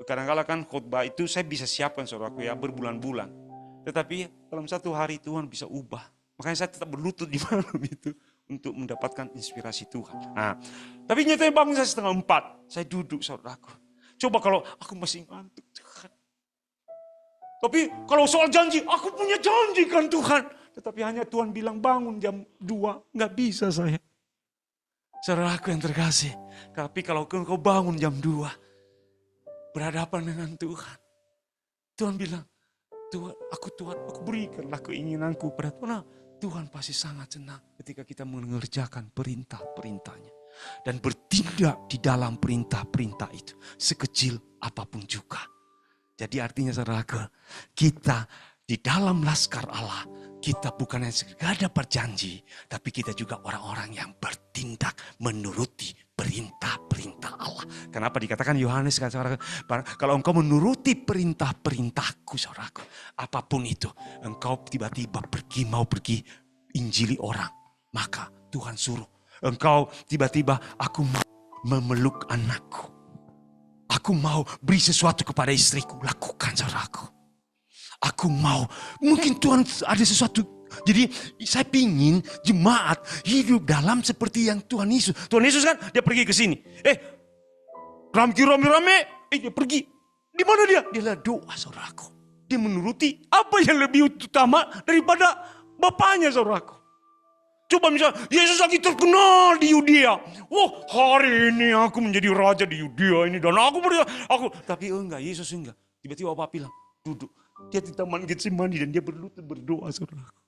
kadang-kadang kan khotbah itu saya bisa siapkan saudaraku ya berbulan-bulan. Tetapi dalam satu hari Tuhan bisa ubah. Makanya saya tetap berlutut di malam itu untuk mendapatkan inspirasi Tuhan. Nah, tapi nyatanya bangun saya 3:30. Saya duduk saudaraku. Coba kalau aku masih ngantuk Tuhan. Tapi kalau soal janji, aku punya janji kan Tuhan. Tetapi hanya Tuhan bilang bangun jam 2. Nggak bisa saya. Saudaraku yang terkasih. Tapi kalau kau bangun jam 2. Berhadapan dengan Tuhan. Tuhan bilang, Tuhan, aku berikanlah keinginanku pada Tuhan. Nah, Tuhan pasti sangat senang ketika kita mengerjakan perintah-perintahnya. Dan bertindak di dalam perintah-perintah itu. Sekecil apapun juga. Jadi artinya saudaraku, kita di dalam laskar Allah, kita bukan hanya sekadar berjanji, tapi kita juga orang-orang yang bertindak menuruti perintah-perintah Allah. Kenapa dikatakan Yohanes kan saudara, kalau engkau menuruti perintah-perintahku saudaraku, apapun itu, engkau tiba-tiba mau pergi injili orang, maka Tuhan suruh. Engkau tiba-tiba aku mau memeluk anakku. Aku mau beri sesuatu kepada istriku, lakukan saudaraku. Aku mau, mungkin Tuhan ada sesuatu. Jadi saya pingin jemaat hidup dalam seperti yang Tuhan Yesus. Tuhan Yesus kan dia pergi ke sini. Rame, dia pergi. Di mana dia? Dia doa saudaraku. Dia menuruti apa yang lebih utama daripada Bapaknya saudaraku. Coba misalnya Yesus lagi terkenal di Yudea. Hari ini aku menjadi raja di Yudea ini dan tapi enggak, Yesus enggak. Tiba-tiba Bapak bilang, duduk. Dia di taman Getsemani dan dia berlutut berdoa saudaraku.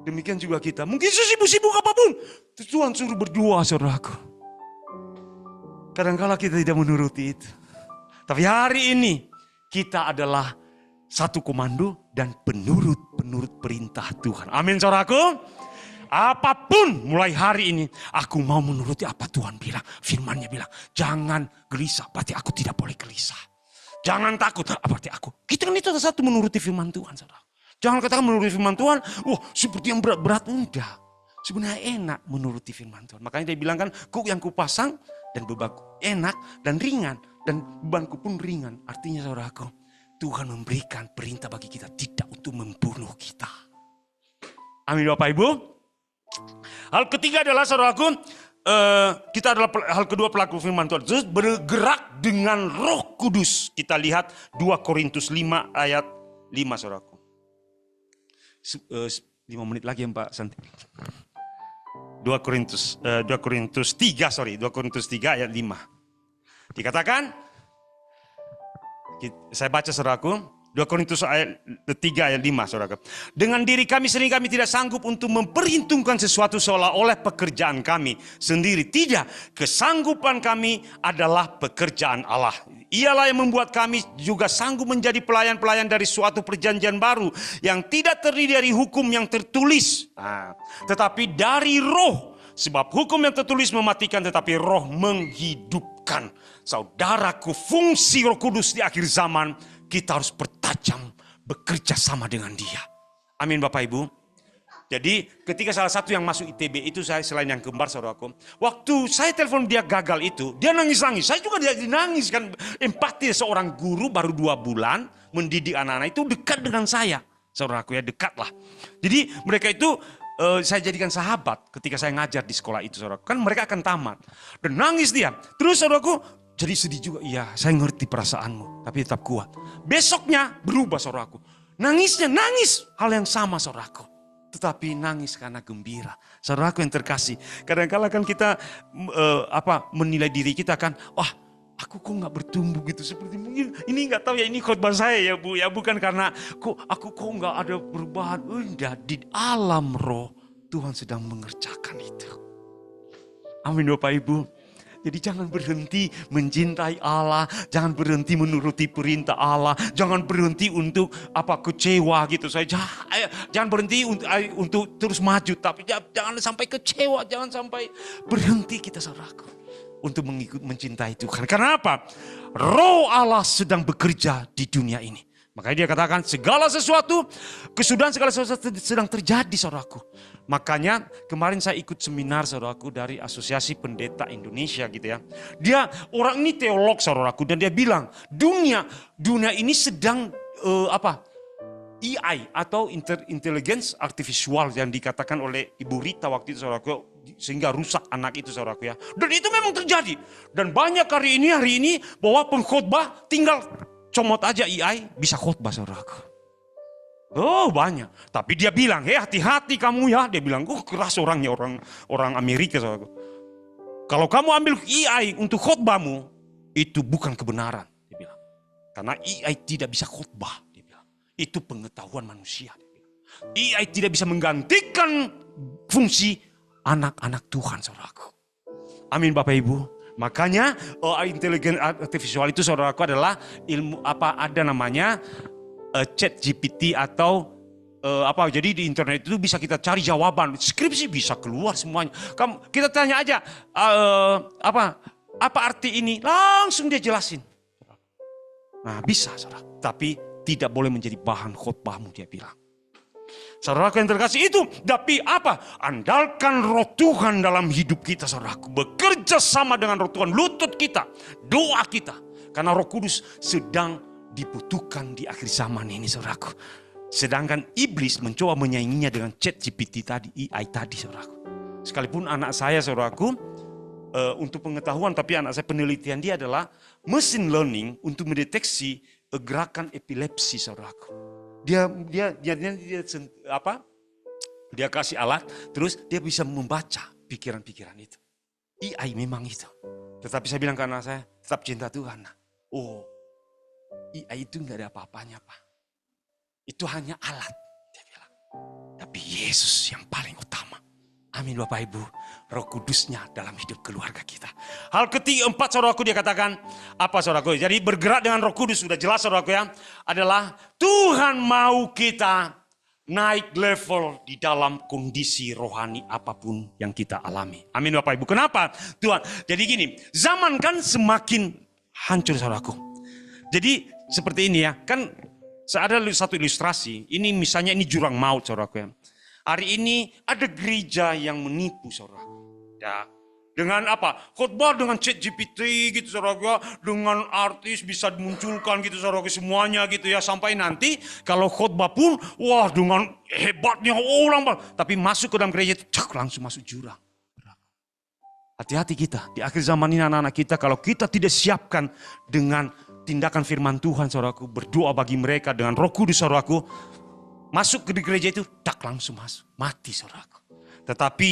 Demikian juga kita. Mungkin sibuk-sibuk apapun. Tuhan suruh berdoa saudaraku. Kadang-kala kita tidak menuruti itu. Tapi hari ini kita adalah satu komando dan penurut perintah Tuhan. Amin saudaraku. Apapun mulai hari ini aku mau menuruti apa Tuhan bilang. Firman-Nya bilang, jangan gelisah, berarti aku tidak boleh gelisah. Jangan takut, berarti aku. Kita kan itu satu menuruti firman Tuhan, saudara. Jangan katakan menuruti firman Tuhan, wah seperti yang berat-berat, enggak. Sebenarnya enak menuruti firman Tuhan. Makanya dia bilang kan, yang kupasang dan bebanku enak dan ringan. Dan bebanku pun ringan. Artinya saudaraku, Tuhan memberikan perintah bagi kita tidak untuk membunuh kita. Amin Bapak Ibu. Hal ketiga adalah saudaraku, kita adalah hal kedua pelaku firman Tuhan. Terus bergerak dengan Roh Kudus. Kita lihat 2 Korintus 5 ayat 5 saudaraku. 5 menit lagi ya Pak Santi. 2 Korintus 3 ayat 5. Dikatakan, saya baca saudaraku. 2 Korintus ayat 3 ayat 5 saudara. Dengan diri kami sendiri kami tidak sanggup untuk memperhitungkan sesuatu seolah oleh pekerjaan kami sendiri. Tidak, kesanggupan kami adalah pekerjaan Allah. Ialah yang membuat kami juga sanggup menjadi pelayan-pelayan dari suatu perjanjian baru yang tidak terdiri dari hukum yang tertulis, tetapi dari Roh. Sebab hukum yang tertulis mematikan, tetapi Roh menghidupkan. Saudaraku, fungsi Roh Kudus di akhir zaman, kita harus bertajam bekerja sama dengan Dia. Amin Bapak Ibu. Jadi ketika salah satu yang masuk ITB itu saya selain yang kembar saudaraku. Waktu saya telepon dia gagal itu, dia nangis-nangis. Saya juga jadi nangis kan. Empati seorang guru baru 2 bulan mendidik anak-anak itu dekat dengan saya. Saudaraku ya, dekat lah. Jadi mereka itu saya jadikan sahabat ketika saya ngajar di sekolah itu saudaraku. Kan mereka akan tamat. Dan nangis dia. Terus saudaraku, jadi sedih juga, iya saya ngerti perasaanmu, tapi tetap kuat. Besoknya berubah saudaraku. Nangisnya nangis hal yang sama saudaraku. Tetapi nangis karena gembira. Saudaraku yang terkasih, kadang-kadang kan kita menilai diri kita kan, wah aku kok gak bertumbuh gitu. Seperti mungkin, ini gak tahu ya ini khotbah saya ya Bu. Ya bukan karena aku kok gak ada perubahan. Enggak, di alam roh Tuhan sedang mengerjakan itu. Amin Bapak Ibu. Jadi jangan berhenti mencintai Allah, jangan berhenti menuruti perintah Allah, jangan berhenti untuk kecewa gitu. Jangan berhenti untuk terus maju, tapi jangan sampai kecewa, jangan sampai berhenti kita saudaraku untuk mencintai Tuhan. Karena apa? Roh Allah sedang bekerja di dunia ini. Makanya dia katakan segala sesuatu, kesudahan segala sesuatu sedang terjadi saudaraku. Makanya kemarin saya ikut seminar saudaraku dari Asosiasi Pendeta Indonesia gitu ya. Dia orang ini teolog saudaraku dan dia bilang dunia ini sedang AI atau intelligence artificial yang dikatakan oleh Ibu Rita waktu itu saudaraku, sehingga rusak anak itu saudaraku ya. Dan itu memang terjadi. Dan banyak hari ini bahwa pengkhotbah tinggal comot aja AI bisa khotbah saudaraku. Oh banyak. Tapi dia bilang, hati-hati kamu ya. Dia bilang, keras orangnya, orang Amerika saudaraku. Kalau kamu ambil AI untuk khotbahmu, itu bukan kebenaran. Dia bilang. Karena AI tidak bisa khotbah. Dia bilang. Itu pengetahuan manusia. Dia bilang. AI tidak bisa menggantikan fungsi anak-anak Tuhan saudaraku. Amin Bapak Ibu. Makanya intelligence artificial itu saudaraku adalah ilmu ada namanya chat GPT atau jadi di internet itu bisa kita cari jawaban, skripsi bisa keluar semuanya. Kita tanya aja apa arti ini, langsung dia jelasin. Nah bisa saudara, tapi tidak boleh menjadi bahan khotbahmu dia bilang. Saudaraku yang terkasih itu, tapi andalkan roh Tuhan dalam hidup kita saudaraku. Bekerja sama dengan roh Tuhan, lutut kita, doa kita. Karena Roh Kudus sedang dibutuhkan di akhir zaman ini saudaraku. Sedangkan iblis mencoba menyainginya dengan chat GPT tadi, AI tadi saudaraku. Sekalipun anak saya saudaraku, untuk pengetahuan, tapi anak saya penelitian dia adalah machine learning untuk mendeteksi gerakan epilepsi saudaraku. Dia kasih alat, terus dia bisa membaca pikiran-pikiran itu. AI memang itu. Tetapi saya bilang ke anak saya, tetap cinta Tuhan. AI itu nggak ada apa-apanya Pak. Itu hanya alat, dia bilang. Tapi Yesus yang paling utama. Amin Bapak Ibu. Roh Kudusnya dalam hidup keluarga kita. Hal keempat saudaraku dia katakan. Apa saudaraku? Jadi bergerak dengan Roh Kudus sudah jelas saudaraku ya. Adalah Tuhan mau kita naik level di dalam kondisi rohani apapun yang kita alami. Amin Bapak Ibu. Kenapa Tuhan? Jadi gini, zaman kan semakin hancur saudaraku. Jadi seperti ini ya. Kan ada satu ilustrasi. Ini misalnya ini jurang maut saudaraku ya. Hari ini ada gereja yang menipu saudara. Ya, dengan apa? Khotbah dengan ChatGPT gitu saudara. Dengan artis bisa dimunculkan gitu saudara semuanya gitu ya. Sampai nanti kalau khotbah pun wah dengan hebatnya orang. Tapi masuk ke dalam gereja itu langsung masuk jurang. Hati-hati kita di akhir zaman ini anak-anak kita kalau kita tidak siapkan dengan tindakan firman Tuhan saudaraku. Berdoa bagi mereka dengan Roh Kudus saudaraku. Masuk ke gereja itu, langsung masuk. Mati saudaraku. Tetapi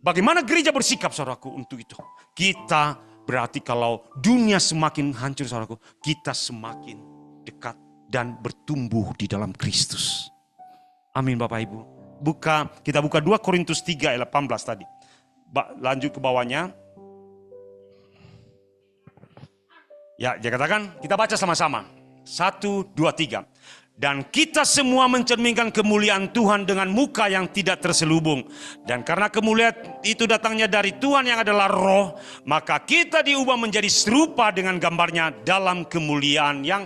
bagaimana gereja bersikap saudaraku untuk itu? Kita berarti kalau dunia semakin hancur saudaraku, kita semakin dekat dan bertumbuh di dalam Kristus. Amin Bapak Ibu. Kita buka 2 Korintus 3 ayat 18 tadi. Lanjut ke bawahnya. Ya, dia katakan kita baca sama-sama. 1, 2, 3. Dan kita semua mencerminkan kemuliaan Tuhan dengan muka yang tidak terselubung. Dan karena kemuliaan itu datangnya dari Tuhan yang adalah roh, maka kita diubah menjadi serupa dengan gambarnya dalam kemuliaan yang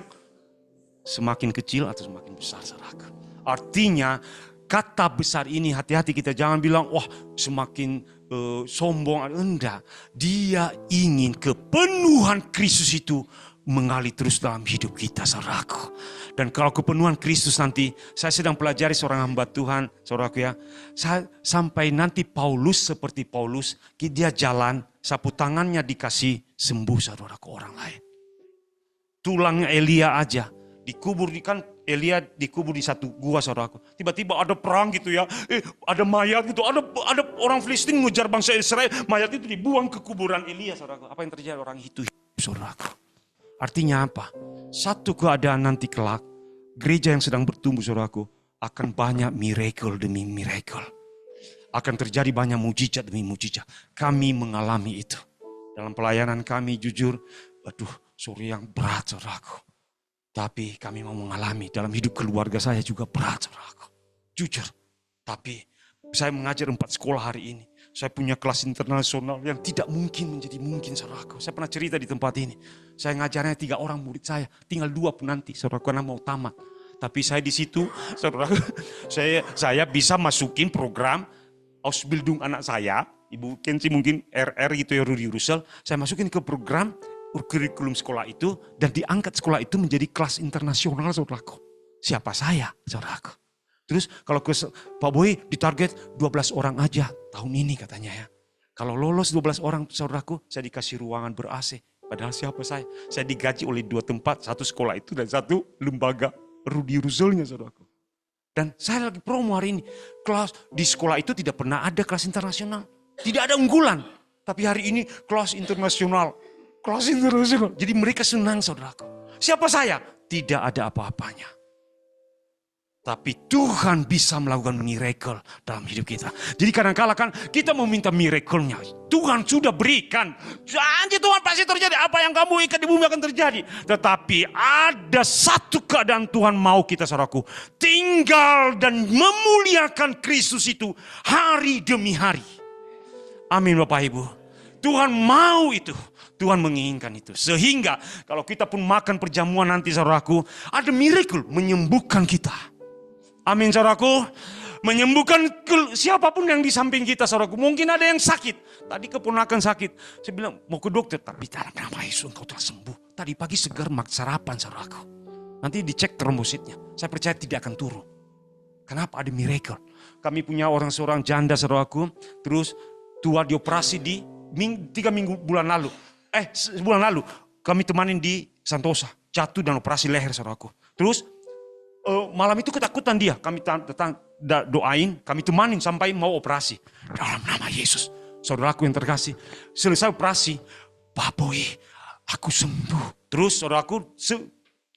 semakin kecil atau semakin besar. Saudara. Artinya kata besar ini hati-hati kita jangan bilang wah semakin sombong. Enggak, dia ingin kepenuhan Kristus itu mengalir terus dalam hidup kita saudaraku. Dan kalau kepenuhan Kristus nanti, saya sedang pelajari seorang hamba Tuhan saudaraku ya. Sampai nanti Paulus seperti Paulus, dia jalan, sapu tangannya dikasih sembuh saudaraku orang lain. Tulangnya Elia aja, dikubur kan Elia dikubur di satu gua saudaraku. Tiba-tiba ada perang gitu ya, ada mayat gitu, ada orang Filistin ngejar bangsa Israel, mayat itu dibuang ke kuburan Elia saudaraku. Apa yang terjadi? Orang itu saudaraku. Artinya apa? Satu keadaan nanti kelak, gereja yang sedang bertumbuh saudaraku, akan banyak miracle demi miracle. Akan terjadi banyak mujizat demi mujizat. Kami mengalami itu. Dalam pelayanan kami jujur, sorry yang berat saudaraku. Tapi kami mau mengalami dalam hidup keluarga saya juga berat saudaraku. Jujur. Tapi saya mengajar 4 sekolah hari ini. Saya punya kelas internasional yang tidak mungkin menjadi mungkin saudaraku. Saya pernah cerita di tempat ini. Saya ngajarnya 3 orang murid saya. Tinggal 2 pun nanti saudaraku karena mau tamat. Tapi saya di situ saudaraku. Saya bisa masukin program Ausbildung anak saya. Ibu Kenzi mungkin RR gitu ya Rudi Rusel. Saya masukin ke program kurikulum sekolah itu. Dan diangkat sekolah itu menjadi kelas internasional saudaraku. Siapa saya saudaraku. Terus kalau ke Pak Boy ditarget 12 orang aja tahun ini katanya ya. Kalau lolos 12 orang saudaraku, saya dikasih ruangan ber-AC. Padahal siapa saya? Saya digaji oleh 2 tempat, 1 sekolah itu dan 1 lembaga Rudi Ruzelnya saudaraku. Dan saya lagi promo hari ini. Kelas di sekolah itu tidak pernah ada kelas internasional. Tidak ada unggulan. Tapi hari ini kelas internasional. Kelas internasional. Jadi mereka senang saudaraku. Siapa saya? Tidak ada apa-apanya. Tapi Tuhan bisa melakukan miracle dalam hidup kita. Jadi kadang-kala kan kita meminta miracle-nya. Tuhan sudah berikan. Janji Tuhan pasti terjadi. Apa yang kamu ikat di bumi akan terjadi. Tetapi ada satu keadaan Tuhan mau kita saudaraku. Tinggal dan memuliakan Kristus itu hari demi hari. Amin Bapak Ibu. Tuhan mau itu. Tuhan menginginkan itu. Sehingga kalau kita pun makan perjamuan nanti saudaraku. Ada miracle menyembuhkan kita. Amin saudaraku. Menyembuhkan siapapun yang di samping kita saudaraku. Mungkin ada yang sakit. Tadi keponakan sakit. Saya bilang mau ke dokter. Tapi dalam nama Yesus engkau telah sembuh. Tadi pagi segar sarapan saudaraku. Nanti dicek trombositnya. Saya percaya tidak akan turun. Kenapa? Ada miracle. Kami punya seorang janda saudaraku. Terus tua dioperasi di 3 minggu bulan lalu. Sebulan lalu. Kami temanin di Santosa. Jatuh dan operasi leher saudaraku. Terus malam itu ketakutan dia. Kami doain, kami temanin sampai mau operasi. Dalam nama Yesus. Saudaraku yang terkasih. Selesai operasi. Pak Boy, aku sembuh. Terus saudaraku,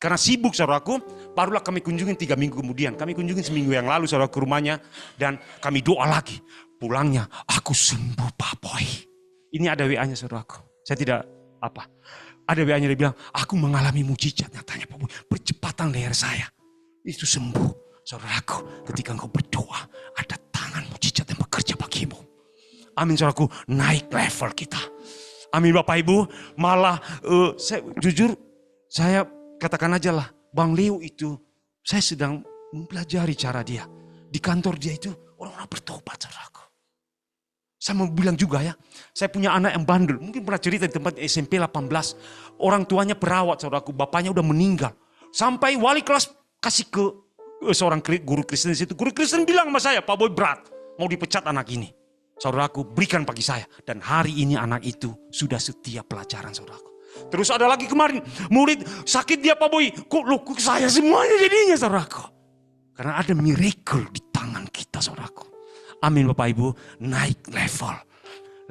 karena sibuk saudaraku, Barulah kami kunjungin 3 minggu kemudian. Kami kunjungin seminggu yang lalu saudara ke rumahnya. Dan kami doa lagi. Pulangnya, aku sembuh Pak Boy. Ini ada WA-nya saudaraku. Saya tidak apa. Ada WA-nya dia bilang, aku mengalami mujizat. Nyatanya Pak Boy, percepatan leher saya. Itu sembuh. Saudaraku, ketika engkau berdoa, ada tangan mujizat yang bekerja bagimu. Amin saudaraku, naik level kita. Amin Bapak Ibu, malah jujur saya katakan aja lah, Bang Leo itu saya sedang mempelajari cara dia. Di kantor dia itu orang-orang bertobat saudaraku. Saya mau bilang juga ya, saya punya anak yang bandel. Mungkin pernah cerita di tempat SMP 18. Orang tuanya perawat saudaraku, bapaknya udah meninggal. Sampai wali kelas kasih ke seorang guru Kristen di situ. Guru Kristen bilang sama saya, Pak Boy berat, mau dipecat anak ini. Saudaraku, berikan bagi saya. Dan hari ini anak itu sudah setia pelajaran saudaraku. Terus ada lagi kemarin, murid sakit dia Pak Boy. Kok saya semuanya jadinya saudaraku. Karena ada miracle di tangan kita saudaraku. Amin Bapak Ibu, naik level.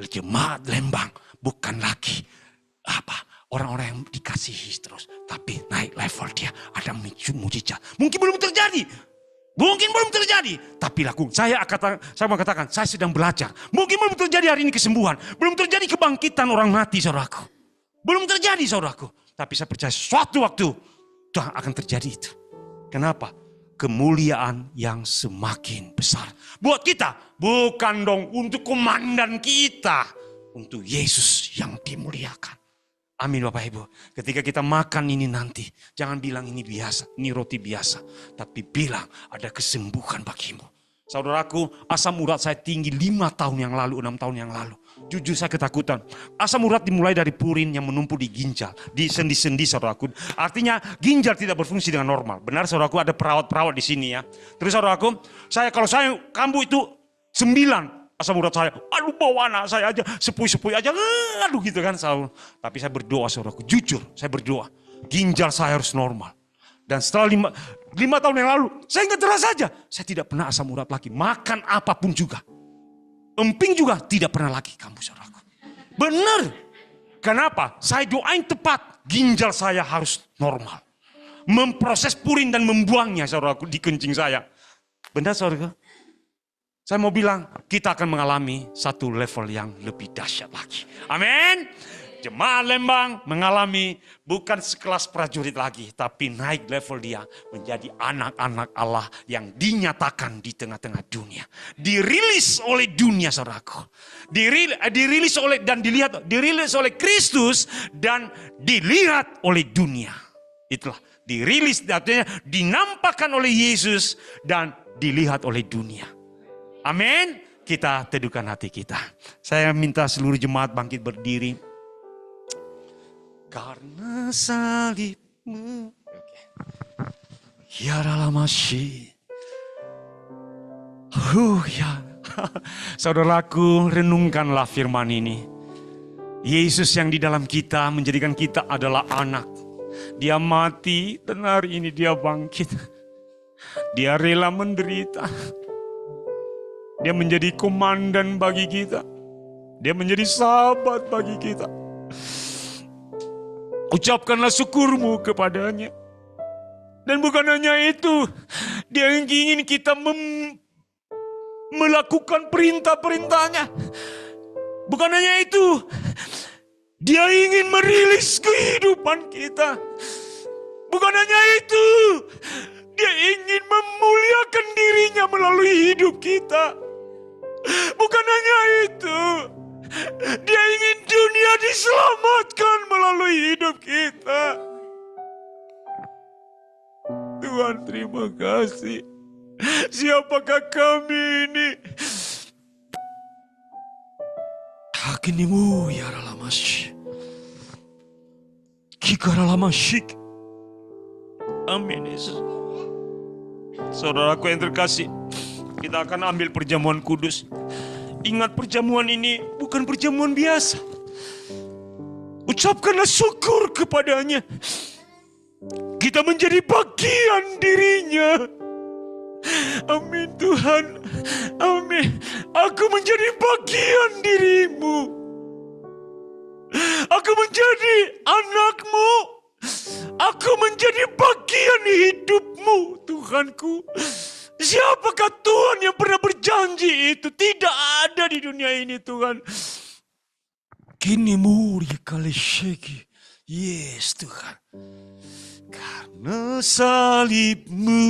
Jemaat Lembang bukan lagi orang-orang yang dikasihi terus. Tapi naik level dia, ada mujizat. Mungkin belum terjadi. Tapi saya mau katakan, saya sedang belajar. Mungkin belum terjadi hari ini kesembuhan. Belum terjadi kebangkitan orang mati saudaraku. Belum terjadi saudaraku. Tapi saya percaya suatu waktu akan terjadi itu. Kenapa? Kemuliaan yang semakin besar. Buat kita, bukan dong untuk komandan kita. Untuk Yesus yang dimuliakan. Amin Bapak Ibu. Ketika kita makan ini nanti, jangan bilang ini biasa, ini roti biasa. Tapi bilang ada kesembuhan bagimu. Saudaraku, asam urat saya tinggi 5 tahun yang lalu, 6 tahun yang lalu. Jujur saya ketakutan. Asam urat dimulai dari purin yang menumpuk di ginjal, di sendi-sendi saudaraku. Artinya ginjal tidak berfungsi dengan normal. Benar saudaraku, ada perawat-perawat di sini ya. Terus saudaraku, kalau saya kambuh itu 9. Asam urat saya, aduh bawa anak saya aja, sepui-sepui aja, aduh gitu kan. Tapi saya berdoa saudaraku, jujur saya berdoa. Ginjal saya harus normal. Dan setelah 5 tahun yang lalu, saya ingat terasa saja. Saya tidak pernah asam urat lagi, makan apapun juga. Emping juga tidak pernah lagi kambuh saudaraku. Benar. Kenapa? Saya doain tepat, ginjal saya harus normal. Memproses purin dan membuangnya saudaraku di kencing saya. Benar saudaraku? Saya mau bilang, kita akan mengalami satu level yang lebih dahsyat lagi. Amin. Jemaat Lembang mengalami bukan sekelas prajurit lagi, tapi naik level dia menjadi anak-anak Allah yang dinyatakan di tengah-tengah dunia. Dirilis oleh dunia saudaraku. Dirilis oleh Kristus dan dilihat oleh dunia. Itulah dirilis, artinya dinampakkan oleh Yesus dan dilihat oleh dunia. Amin. Kita teduhkan hati kita. Saya minta seluruh jemaat bangkit berdiri. Karena salibmu. Ya dalam masih. Ya. Saudaraku, renungkanlah firman ini. Yesus yang di dalam kita menjadikan kita adalah anak. Dia mati dan hari ini dia bangkit. Dia rela menderita. Dia menjadi komandan bagi kita. Dia menjadi sahabat bagi kita. Ucapkanlah syukurmu kepadanya. Dan bukan hanya itu. Dia ingin kita melakukan perintah-perintahnya. Bukan hanya itu. Dia ingin merilis kehidupan kita. Bukan hanya itu. Dia ingin memuliakan dirinya melalui hidup kita. Bukan hanya itu. Dia ingin dunia diselamatkan melalui hidup kita. Tuhan terima kasih. Siapakah kami ini? Hakinimu ya ralamash. Kikaralamashik. Amin Yesus. Saudaraku yang terkasih, kita akan ambil perjamuan kudus. Ingat perjamuan ini bukan perjamuan biasa. Ucapkanlah syukur kepadanya. Kita menjadi bagian dirinya. Amin Tuhan. Amin. Aku menjadi bagian dirimu. Aku menjadi anakmu. Aku untuk menjadi bagian hidupmu, Tuhanku. Siapakah Tuhan yang pernah berjanji itu? Tidak ada di dunia ini, Tuhan. Kini muri kali syeki. Yes, Tuhan. Karena salibmu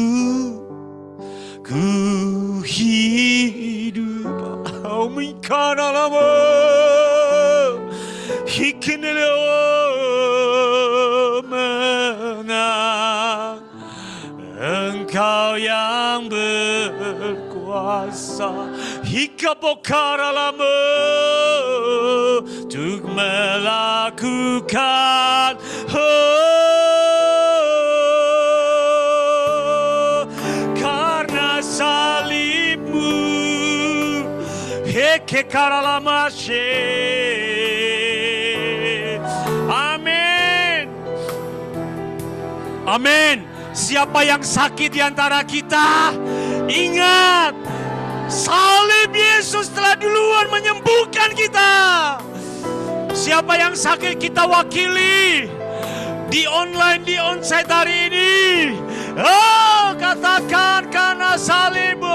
ku hidup. Aumikana lama. Hikinele menang. Engkau yang berkuasa. Hikapokara lama. Untuk melakukan karena salibmu. Hekekara lama. Amin. Amin. Siapa yang sakit di antara kita, ingat, salib Yesus telah duluan menyembuhkan kita. Siapa yang sakit kita wakili di online, di onsite hari ini. Oh, katakan karena salibmu.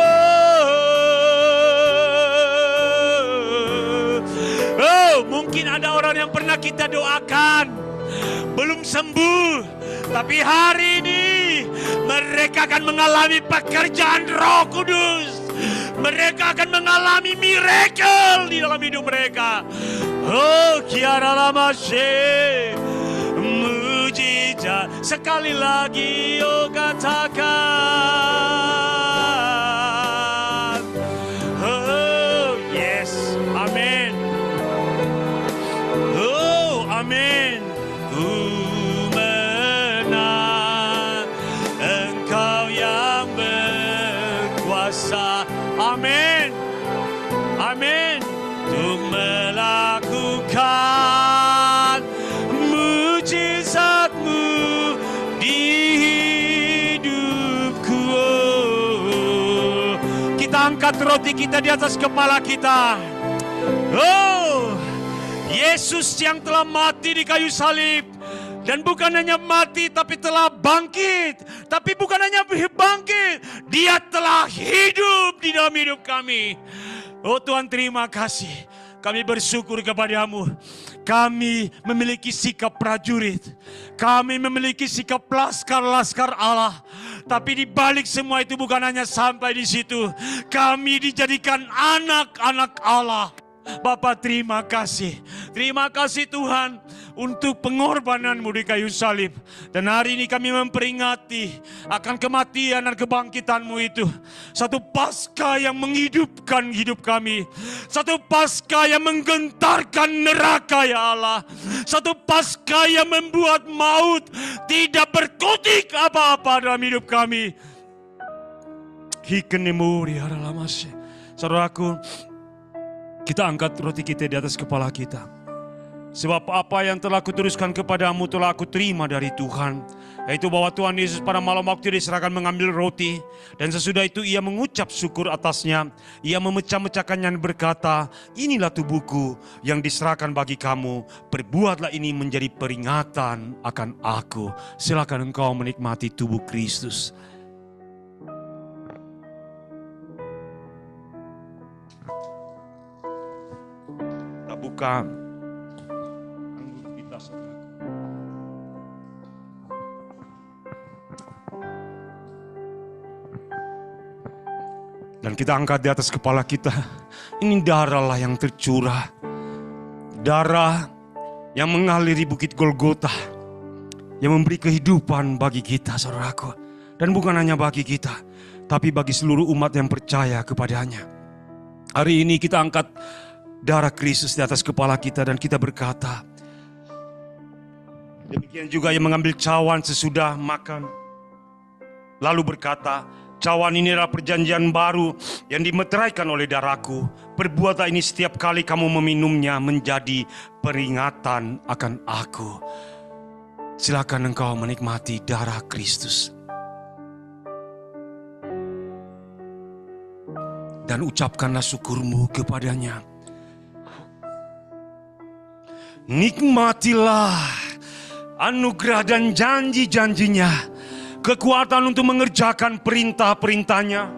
Oh, mungkin ada orang yang pernah kita doakan belum sembuh, tapi hari ini mereka akan mengalami pekerjaan Roh Kudus. Mereka akan mengalami miracle di dalam hidup mereka. Oh, kiara lama mujizat. Sekali lagi, oh katakan. Oh, yes, amin. Oh, amin. Ku menang, Engkau yang berkuasa. Amin. Amin. Untuk melakukan mujizat-Mu di hidupku. Kita angkat roti kita di atas kepala kita. Oh, Yesus yang telah mati di kayu salib. Dan bukan hanya mati, tapi telah bangkit. Tapi bukan hanya bangkit, Dia telah hidup di dalam hidup kami. Oh Tuhan, terima kasih. Kami bersyukur kepadamu. Kami memiliki sikap prajurit. Kami memiliki sikap laskar-laskar Allah. Tapi di balik semua itu bukan hanya sampai di situ. Kami dijadikan anak-anak Allah. Bapa, terima kasih. Terima kasih Tuhan untuk pengorbanan-Mu di kayu salib. Dan hari ini kami memperingati akan kematian dan kebangkitan-Mu itu. Satu Paskah yang menghidupkan hidup kami. Satu Paskah yang menggentarkan neraka, ya Allah. Satu Paskah yang membuat maut tidak berkutik apa-apa dalam hidup kami. Hikenimuri haralamase. Saudaraku, kita angkat roti kita di atas kepala kita. Sebab apa yang telah kuteruskan kepadamu telah aku terima dari Tuhan. Yaitu bahwa Tuhan Yesus pada malam waktu diserahkan mengambil roti. Dan sesudah itu ia mengucap syukur atasnya. Ia memecah-mecahkannya dan berkata, inilah tubuhku yang diserahkan bagi kamu. Perbuatlah ini menjadi peringatan akan aku. Silakan engkau menikmati tubuh Kristus. Kita buka anggur kita. Dan kita angkat di atas kepala kita. Ini darah lah yang tercurah. Darah yang mengalir di bukit Golgota. Yang memberi kehidupan bagi kita, saudaraku. Dan bukan hanya bagi kita, tapi bagi seluruh umat yang percaya kepadanya. Hari ini kita angkat darah Kristus di atas kepala kita dan kita berkata, demikian juga yang mengambil cawan sesudah makan, lalu berkata, cawan ini adalah perjanjian baru yang dimeteraikan oleh darahku. Perbuatlah ini setiap kali kamu meminumnya menjadi peringatan akan aku. Silakan engkau menikmati darah Kristus. Dan ucapkanlah syukurmu kepadanya. Nikmatilah anugerah dan janji-janjinya, kekuatan untuk mengerjakan perintah-perintahnya.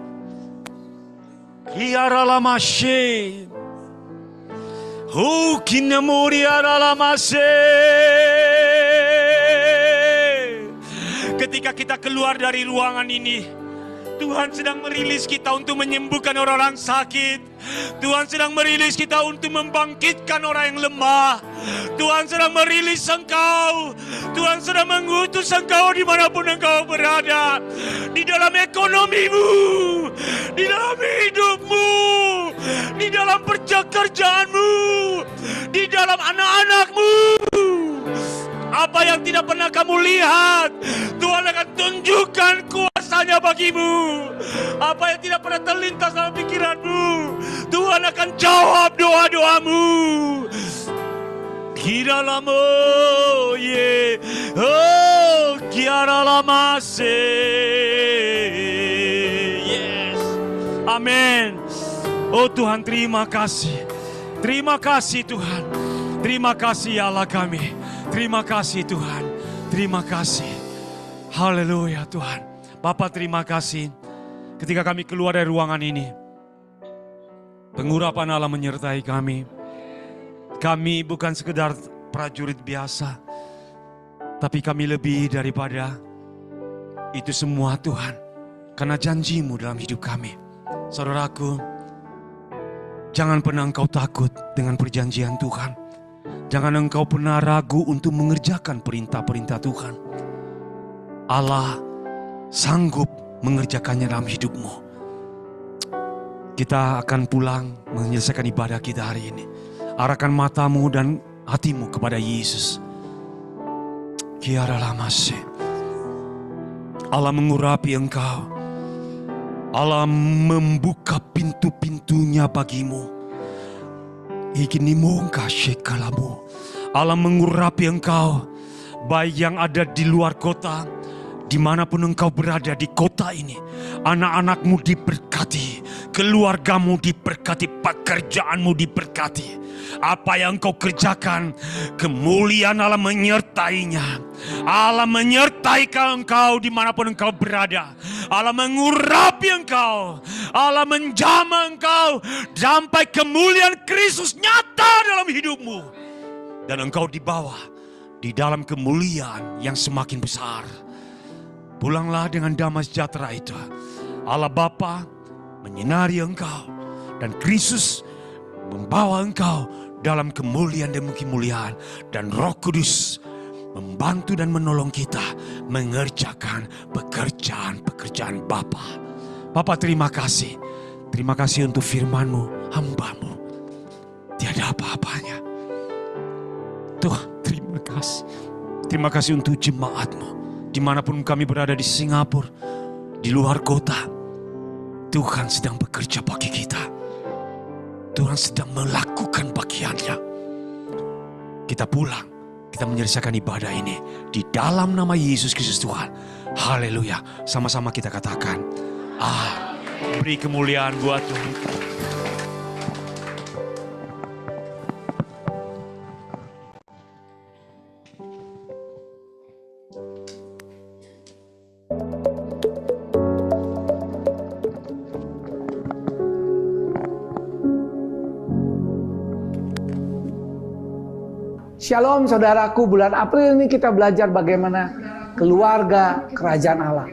Kiaralamashe, kinamuriaralamase. Ketika kita keluar dari ruangan ini, Tuhan sedang merilis kita untuk menyembuhkan orang-orang sakit. Tuhan sedang merilis kita untuk membangkitkan orang yang lemah. Tuhan sedang merilis engkau. Tuhan sedang mengutus engkau dimanapun engkau berada. Di dalam ekonomimu, di dalam hidupmu, di dalam pekerjaanmu, di dalam anak-anakmu. Apa yang tidak pernah kamu lihat, Tuhan akan tunjukkan kuasanya bagimu. Apa yang tidak pernah terlintas dalam pikiranmu, Tuhan akan jawab doa-doamu. Kiralamo ye, oh kiaralamase. Yes, amin. Oh Tuhan, terima kasih. Terima kasih Tuhan. Terima kasih Allah kami. Terima kasih Tuhan, terima kasih. Haleluya Tuhan. Bapak terima kasih ketika kami keluar dari ruangan ini. Pengurapan Allah menyertai kami. Kami bukan sekedar prajurit biasa, tapi kami lebih daripada itu semua Tuhan. Karena janji-Mu dalam hidup kami. Saudaraku, jangan pernah engkau takut dengan perjanjian Tuhan. Jangan engkau pernah ragu untuk mengerjakan perintah-perintah Tuhan. Allah sanggup mengerjakannya dalam hidupmu. Kita akan pulang menyelesaikan ibadah kita hari ini. Arahkan matamu dan hatimu kepada Yesus. Kiaralamase. Allah mengurapi engkau. Allah membuka pintu-pintunya bagimu. Allah mengurapi engkau, baik yang ada di luar kota, dimanapun engkau berada di kota ini. Anak-anakmu diberkati, keluargamu diberkati, pekerjaanmu diberkati. Apa yang engkau kerjakan, kemuliaan Allah menyertainya. Allah menyertai engkau dimanapun engkau berada. Allah mengurapi engkau. Allah menjamah engkau sampai kemuliaan Kristus nyata dalam hidupmu. Dan engkau dibawa di dalam kemuliaan yang semakin besar. Pulanglah dengan damai sejahtera itu. Allah Bapa menyinari engkau. Dan Kristus membawa engkau dalam kemuliaan demi kemuliaan. Dan Roh Kudus membantu dan menolong kita mengerjakan pekerjaan-pekerjaan Bapa. Bapa terima kasih. Terima kasih untuk firman-Mu, hamba-Mu. Tiada apa-apanya. Tuhan terima kasih. Terima kasih untuk jemaat-Mu. Dimanapun kami berada di Singapura, di luar kota. Tuhan sedang bekerja bagi kita. Tuhan sedang melakukan bagiannya. Kita pulang. Kita menyelesaikan ibadah ini di dalam nama Yesus Kristus Tuhan. Haleluya. Sama-sama kita katakan, beri kemuliaan buat Tuhan. Shalom saudaraku, bulan April ini kita belajar bagaimana keluarga kerajaan Allah.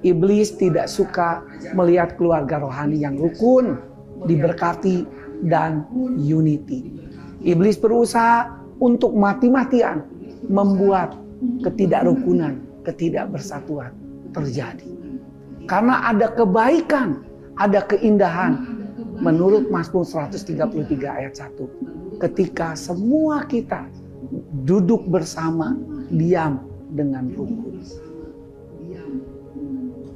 Iblis tidak suka melihat keluarga rohani yang rukun, diberkati, dan unity. Iblis berusaha untuk mati-matian membuat ketidakrukunan, ketidakbersatuan terjadi. Karena ada kebaikan, ada keindahan menurut Mazmur 133 ayat 1. Ketika semua kita duduk bersama, diam dengan rukun.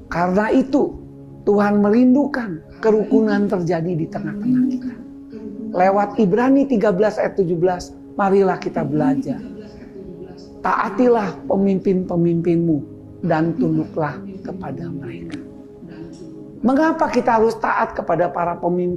Karena itu Tuhan merindukan kerukunan terjadi di tengah-tengah kita. Lewat Ibrani 13 ayat 17, marilah kita belajar. Taatilah pemimpin-pemimpinmu dan tunduklah kepada mereka. Mengapa kita harus taat kepada para pemimpin?